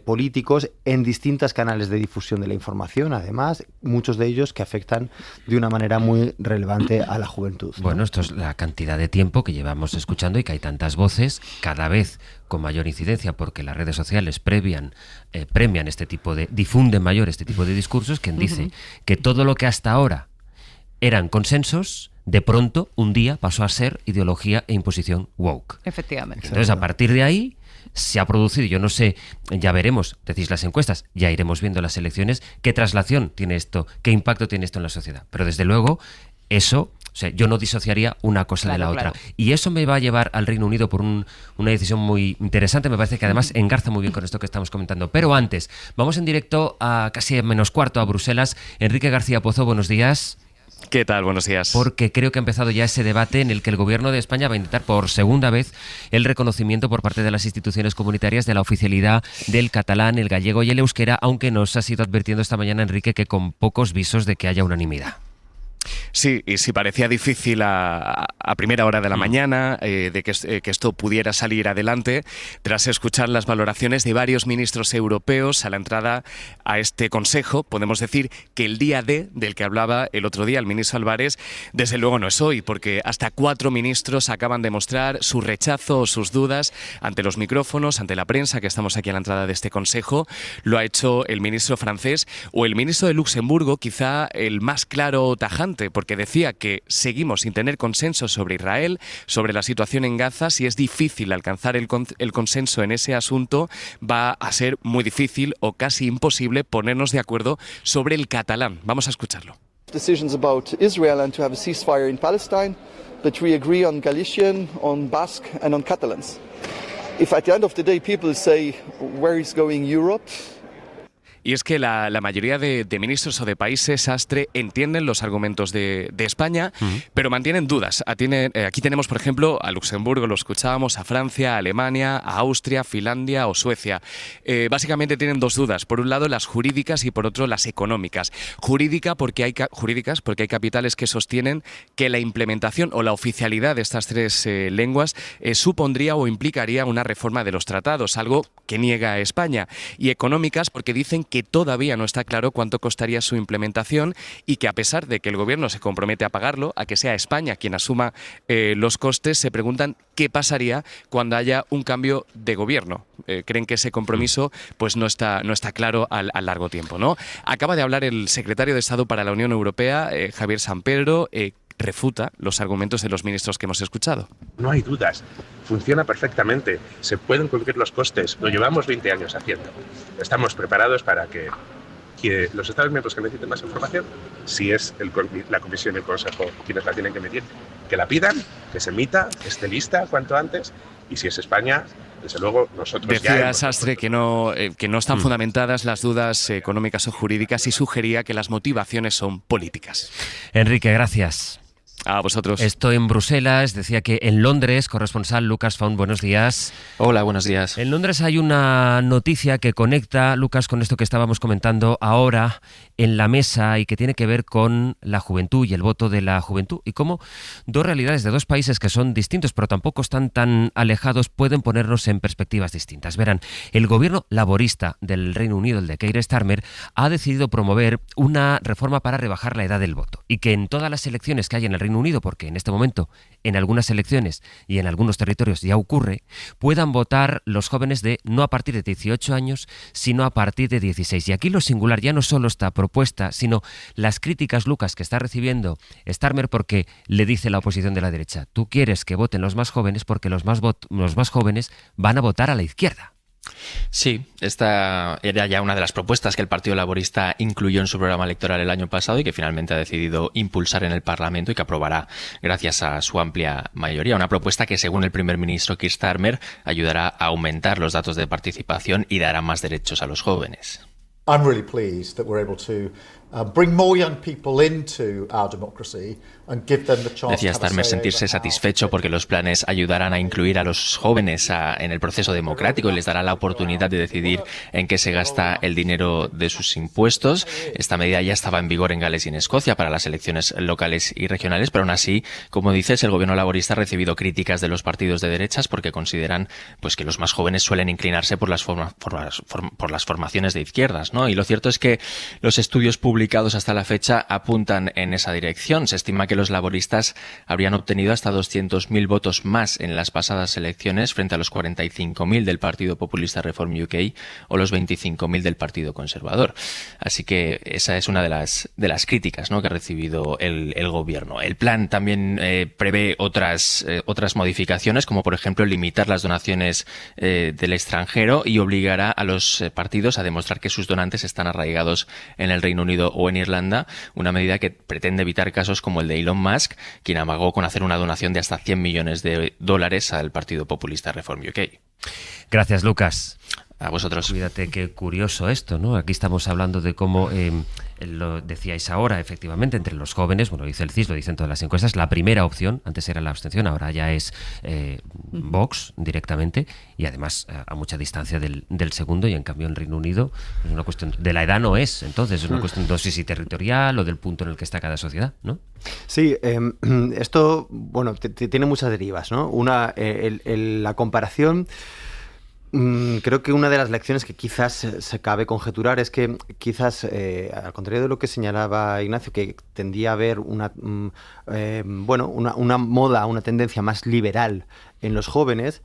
Speaker 7: políticos, en distintos canales de difusión de la información, además, muchos de ellos que afectan de una manera muy relevante a la juventud, ¿no?
Speaker 3: Bueno, esto es la cantidad de tiempo que llevamos escuchando y que hay tantas voces, cada vez con mayor incidencia, porque las redes sociales premian difunden mayor este tipo de discursos, quien dice que todo lo que hasta ahora eran consensos, de pronto, un día pasó a ser ideología e imposición woke.
Speaker 5: Efectivamente.
Speaker 3: Entonces, a partir de ahí, se ha producido, yo no sé, ya veremos, decís las encuestas, ya iremos viendo las elecciones, qué traslación tiene esto, qué impacto tiene esto en la sociedad. Pero desde luego, eso, o sea, yo no disociaría una cosa de la otra. Y eso me va a llevar al Reino Unido por una decisión muy interesante, me parece que además engarza muy bien con esto que estamos comentando. Pero antes, vamos en directo a casi menos cuarto a Bruselas. Enrique García Pozo, buenos días.
Speaker 15: ¿Qué tal? Buenos días.
Speaker 3: Porque creo que ha empezado ya ese debate en el que el Gobierno de España va a intentar por segunda vez el reconocimiento por parte de las instituciones comunitarias de la oficialidad del catalán, el gallego y el euskera, aunque nos has ido advirtiendo esta mañana, Enrique, que con pocos visos de que haya unanimidad.
Speaker 15: Sí, y si parecía difícil a primera hora de la mañana de que esto pudiera salir adelante, tras escuchar las valoraciones de varios ministros europeos a la entrada a este Consejo, podemos decir que el día D del que hablaba el otro día el ministro Álvarez, desde luego no es hoy, porque hasta 4 ministros acaban de mostrar su rechazo o sus dudas ante los micrófonos, ante la prensa, que estamos aquí a la entrada de este Consejo. Lo ha hecho el ministro francés o el ministro de Luxemburgo, quizá el más claro o tajante, porque decía que seguimos sin tener consenso sobre Israel, sobre la situación en Gaza. Si es difícil alcanzar el consenso en ese asunto, va a ser muy difícil o casi imposible ponernos de acuerdo sobre el catalán. Vamos a escucharlo.
Speaker 16: Decisions about Israel and to have a ceasefire in Palestine, but we agree on Galician, on Basque and on Catalans. If at the end of the day people say where is going Europe,
Speaker 15: Y es que la mayoría de ministros o de países sastre entienden los argumentos de España, pero mantienen dudas. Aquí tenemos, por ejemplo, a Luxemburgo, lo escuchábamos, a Francia, a Alemania, a Austria, Finlandia o Suecia. Básicamente tienen 2 dudas. Por un lado, las jurídicas y por otro, las económicas. Jurídicas porque hay capitales que sostienen que la implementación o la oficialidad de estas 3 lenguas supondría o implicaría una reforma de los tratados, algo que niega a España. Y económicas porque dicen que todavía no está claro cuánto costaría su implementación y que a pesar de que el gobierno se compromete a pagarlo, a que sea España quien asuma los costes, se preguntan qué pasaría cuando haya un cambio de gobierno. Creen que ese compromiso pues no está claro al largo tiempo, ¿no? Acaba de hablar el secretario de Estado para la Unión Europea, Javier San Pedro, refuta los argumentos de los ministros que hemos escuchado.
Speaker 17: No hay dudas, funciona perfectamente, se pueden cubrir los costes, lo llevamos 20 años haciendo. Estamos preparados para que los Estados miembros que necesiten más información, si es la Comisión y el Consejo quienes la tienen que emitir, que la pidan, que se emita, que esté lista cuanto antes, y si es España, desde luego nosotros
Speaker 15: Decía Sastre que no están fundamentadas las dudas económicas o jurídicas y sugería que las motivaciones son políticas.
Speaker 3: Enrique, gracias.
Speaker 15: A vosotros.
Speaker 3: Estoy en Bruselas, decía que en Londres, corresponsal Lucas Font, buenos días.
Speaker 18: Hola, buenos días.
Speaker 3: En Londres hay una noticia que conecta, Lucas, con esto que estábamos comentando ahora en la mesa y que tiene que ver con la juventud y el voto de la juventud y cómo 2 realidades de 2 países que son distintos pero tampoco están tan alejados pueden ponernos en perspectivas distintas. Verán, el gobierno laborista del Reino Unido, el de Keir Starmer, ha decidido promover una reforma para rebajar la edad del voto y que en todas las elecciones que hay en el Reino Unido, porque en este momento en algunas elecciones y en algunos territorios ya ocurre, puedan votar los jóvenes no a partir de 18 años, sino a partir de 16. Y aquí lo singular ya no solo esta propuesta, sino las críticas, Lucas, que está recibiendo Starmer porque le dice la oposición de la derecha, tú quieres que voten los más jóvenes porque los más jóvenes van a votar a la izquierda.
Speaker 18: Sí, esta era ya una de las propuestas que el Partido Laborista incluyó en su programa electoral el año pasado y que finalmente ha decidido impulsar en el Parlamento y que aprobará gracias a su amplia mayoría. Una propuesta que, según el primer ministro Keir Starmer, ayudará a aumentar los datos de participación y dará más derechos a los jóvenes.
Speaker 19: I'm really pleased that we're able to bring more young people into our democracy and give them the chance.
Speaker 18: Decía Starmer sentirse satisfecho porque los planes ayudarán a incluir a los jóvenes en el proceso democrático y les dará la oportunidad de decidir en qué se gasta el dinero de sus impuestos. Esta medida ya estaba en vigor en Gales y en Escocia para las elecciones locales y regionales, pero aún así, como dices, el gobierno laborista ha recibido críticas de los partidos de derechas porque consideran pues que los más jóvenes suelen inclinarse por las formaciones de izquierdas, ¿no? Y lo cierto es que los estudios publicados hasta la fecha apuntan en esa dirección. Se estima que los laboristas habrían obtenido hasta 200.000 votos más en las pasadas elecciones frente a los 45.000 del Partido Populista Reform UK o los 25.000 del Partido Conservador. Así que esa es una de las críticas, ¿no?, que ha recibido el gobierno. El plan también prevé otras modificaciones, como por ejemplo limitar las donaciones del extranjero y obligará a los partidos a demostrar que sus donantes están arraigados en el Reino Unido o en Irlanda, una medida que pretende evitar casos como el de Elon Musk, quien amagó con hacer una donación de hasta $100 millones al Partido Populista Reform UK.
Speaker 3: Gracias, Lucas.
Speaker 18: A vosotros.
Speaker 3: Fíjate qué curioso esto, ¿no? Aquí estamos hablando de cómo, lo decíais ahora, efectivamente, entre los jóvenes, bueno, dice el CIS, lo dicen todas las encuestas, la primera opción, antes era la abstención, ahora ya es Vox directamente, y además a mucha distancia del segundo, y en cambio en Reino Unido es una cuestión de la edad, no es, entonces es una cuestión no sé si territorial o del punto en el que está cada sociedad, ¿no?
Speaker 7: Sí, esto, bueno, tiene muchas derivas, ¿no? Una, la comparación. Creo que una de las lecciones que quizás se cabe conjeturar es que quizás, al contrario de lo que señalaba Ignacio, que tendía a haber una moda, una tendencia más liberal en los jóvenes,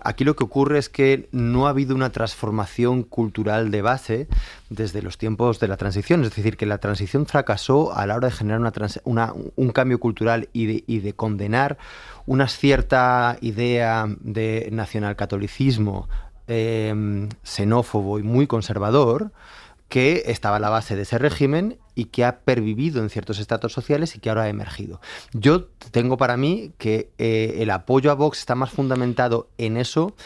Speaker 7: aquí lo que ocurre es que no ha habido una transformación cultural de base desde los tiempos de la transición. Es decir, que la transición fracasó a la hora de generar un cambio cultural y de condenar una cierta idea de nacionalcatolicismo xenófobo y muy conservador que estaba a la base de ese régimen y que ha pervivido en ciertos estratos sociales y que ahora ha emergido. Yo tengo para mí que el apoyo a Vox está más fundamentado en eso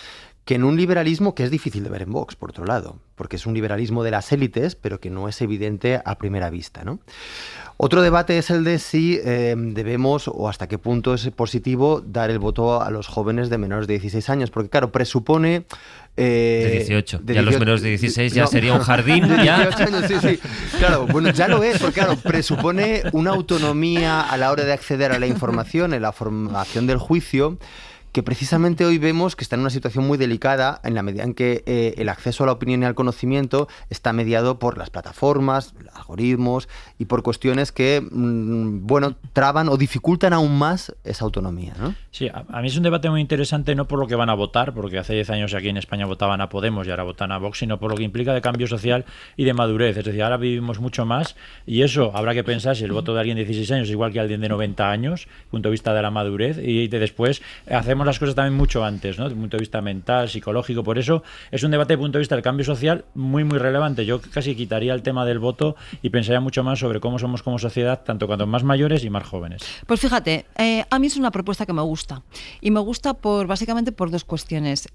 Speaker 7: que en un liberalismo que es difícil de ver en Vox, por otro lado, porque es un liberalismo de las élites, pero que no es evidente a primera vista, ¿no? Otro debate es el de si debemos o hasta qué punto es positivo dar el voto a los jóvenes de menores de 16 años, porque claro, presupone...
Speaker 3: de 18. Ya los menores de 16 ya sería un jardín.
Speaker 7: De 18
Speaker 3: ya.
Speaker 7: años, sí. Claro, bueno, ya lo es, porque claro, presupone una autonomía a la hora de acceder a la información, en la formación del juicio, que precisamente hoy vemos que está en una situación muy delicada en la medida en que el acceso a la opinión y al conocimiento está mediado por las plataformas, los algoritmos y por cuestiones que, traban o dificultan aún más esa autonomía, ¿no?
Speaker 4: Sí, a mí es un debate muy interesante, no por lo que van a votar, porque hace 10 años aquí en España votaban a Podemos y ahora votan a Vox, sino por lo que implica de cambio social y de madurez. Es decir, ahora vivimos mucho más y eso habrá que pensar si el voto de alguien de 16 años es igual que alguien de 90 años, punto de vista de la madurez, y después hacemos las cosas también mucho antes, ¿no? Desde el punto de vista mental, psicológico. Por eso es un debate desde el punto de vista del cambio social muy, muy relevante. Yo casi quitaría el tema del voto y pensaría mucho más sobre cómo somos como sociedad, tanto cuando más mayores y más jóvenes.
Speaker 5: Pues fíjate, a mí es una propuesta que me gusta. Y me gusta básicamente por dos cuestiones.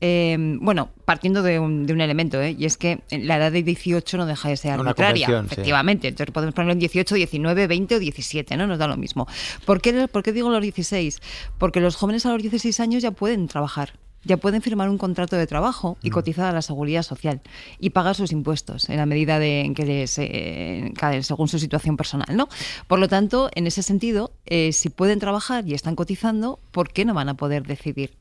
Speaker 5: Partiendo de un elemento, y es que la edad de 18 no deja de ser arbitraria, efectivamente. Sí. Entonces podemos ponerlo en 18, 19, 20 o 17, ¿no? Nos da lo mismo. ¿Por qué digo los 16? Porque los jóvenes a los 16 años ya pueden trabajar. Ya pueden firmar un contrato de trabajo y cotizar a la Seguridad Social y pagar sus impuestos en la medida en que según su situación personal, ¿no? Por lo tanto, en ese sentido, si pueden trabajar y están cotizando, ¿por qué no van a poder decidir?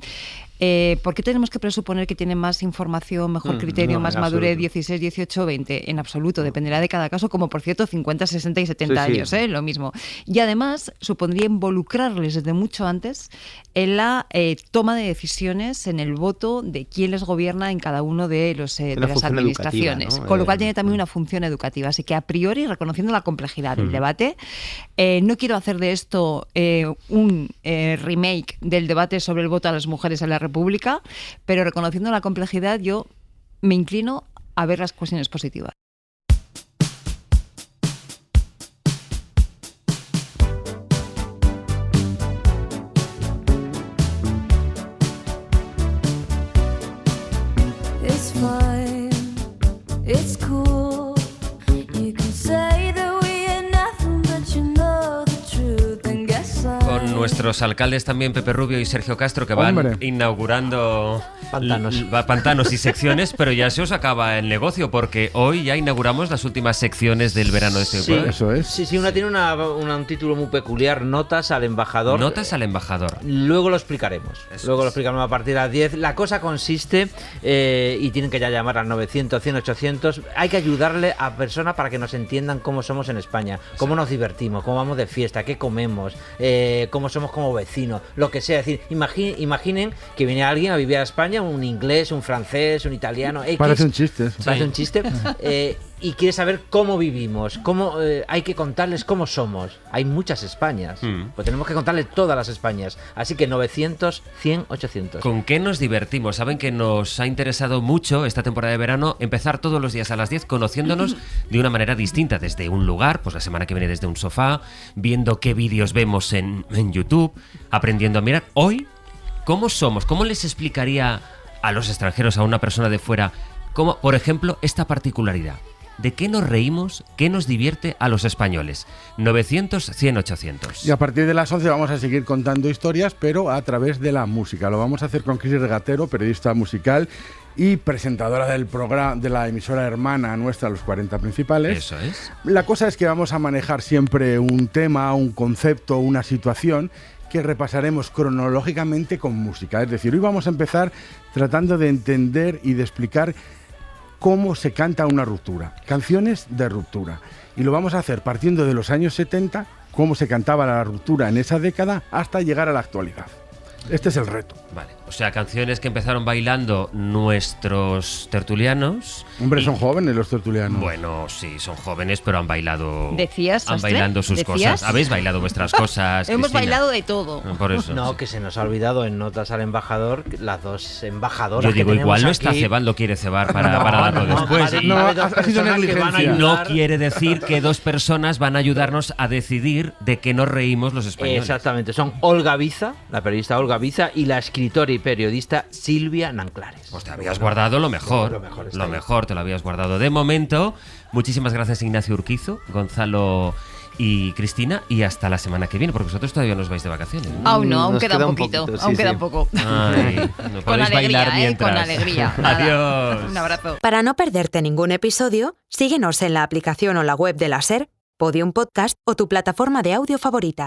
Speaker 5: ¿Por qué tenemos que presuponer que tienen más información, mejor criterio, más madurez, 16, 18, 20? En absoluto, dependerá de cada caso, como por cierto 50, 60 y 70 años, lo mismo. Y además supondría involucrarles desde mucho antes en la toma de decisiones, en el voto de quién les gobierna en cada uno de las administraciones, ¿no? Con lo cual tiene también una función educativa. Así que a priori, reconociendo la complejidad del debate, no quiero hacer de esto un remake del debate sobre el voto a las mujeres en la República, pero reconociendo la complejidad, yo me inclino a ver las cuestiones positivas.
Speaker 20: It's fine, it's cool. You can say that
Speaker 3: nuestros alcaldes también, Pepe Rubio y Sergio Castro, que van inaugurando pantanos y secciones, pero ya se os acaba el negocio, porque hoy ya inauguramos las últimas secciones del verano de este
Speaker 20: Sí,
Speaker 3: eso es.
Speaker 20: Sí, una tiene un título muy peculiar, Notas al embajador.
Speaker 3: Notas al embajador.
Speaker 20: Luego lo explicaremos. Luego lo explicaremos a partir de las 10. La cosa consiste, y tienen que ya llamar al 900, 100, 800, hay que ayudarle a personas para que nos entiendan cómo somos en España, cómo nos divertimos, cómo vamos de fiesta, qué comemos, cómo somos como vecinos, lo que sea. Es decir, imaginen que viene alguien a vivir a España, un inglés, un francés, un italiano.
Speaker 21: Parece un chiste eso.
Speaker 20: Parece un chiste. Y quiere saber cómo vivimos, cómo hay que contarles cómo somos. Hay muchas Españas, pues tenemos que contarles todas las Españas. Así que 900, 100, 800.
Speaker 3: ¿Con qué nos divertimos? Saben que nos ha interesado mucho esta temporada de verano empezar todos los días a las 10 conociéndonos de una manera distinta, desde un lugar, pues la semana que viene desde un sofá, viendo qué vídeos vemos en YouTube, aprendiendo a mirar. Hoy, ¿cómo somos? ¿Cómo les explicaría a los extranjeros, a una persona de fuera, cómo, por ejemplo, esta particularidad? ¿De qué nos reímos? ¿Qué nos divierte a los españoles? 900, 100, 800.
Speaker 21: Y a partir de las 11 vamos a seguir contando historias, pero a través de la música. Lo vamos a hacer con Cris Regatero, periodista musical y presentadora del programa de la emisora hermana nuestra, Los 40 Principales.
Speaker 3: Eso es.
Speaker 21: La cosa es que vamos a manejar siempre un tema, un concepto, una situación que repasaremos cronológicamente con música. Es decir, hoy vamos a empezar tratando de entender y de explicar cómo se canta una ruptura, canciones de ruptura. Y lo vamos a hacer partiendo de los años 70, cómo se cantaba la ruptura en esa década, hasta llegar a la actualidad. Este es el reto.
Speaker 3: Vale, o sea, canciones que empezaron bailando nuestros tertulianos.
Speaker 21: Hombre, son jóvenes los tertulianos.
Speaker 3: Bueno, sí, son jóvenes, pero han bailado.
Speaker 5: ¿Decías,
Speaker 3: Han
Speaker 5: Sastre?
Speaker 3: bailado sus
Speaker 5: ¿Decías?
Speaker 3: cosas. Habéis bailado vuestras cosas.
Speaker 5: Hemos
Speaker 3: Cristina.
Speaker 5: bailado de todo.
Speaker 3: Por eso.
Speaker 20: No,
Speaker 3: sí.
Speaker 20: que se nos ha olvidado en Notas al embajador, las dos embajadoras.
Speaker 3: Yo digo,
Speaker 20: que
Speaker 3: igual lo
Speaker 20: tenemos
Speaker 3: está
Speaker 20: aquí.
Speaker 3: cebando, quiere cebar para darlo después.
Speaker 21: No, ha sido negligencia.
Speaker 3: No quiere decir que dos personas van a ayudarnos a decidir de qué nos reímos los españoles.
Speaker 20: Exactamente, son Olga Biza, la periodista Olga Biza, y la escritora y periodista Silvia Nanclares.
Speaker 3: Pues te habías guardado lo mejor. Lo mejor te lo habías guardado. De momento, muchísimas gracias Ignacio Urquizo, Gonzalo y Cristina, y hasta la semana que viene, porque vosotros todavía no os vais de vacaciones.
Speaker 5: Aún no, aún queda un poquito, aún queda un poco.
Speaker 3: Ay, no
Speaker 5: Con
Speaker 3: podéis bailar
Speaker 5: alegría,
Speaker 3: mientras.
Speaker 5: con alegría. Nada.
Speaker 3: Adiós.
Speaker 5: Un abrazo.
Speaker 1: Para no perderte ningún episodio, síguenos en la aplicación o la web de la SER, Podium Podcast o tu plataforma de audio favorita.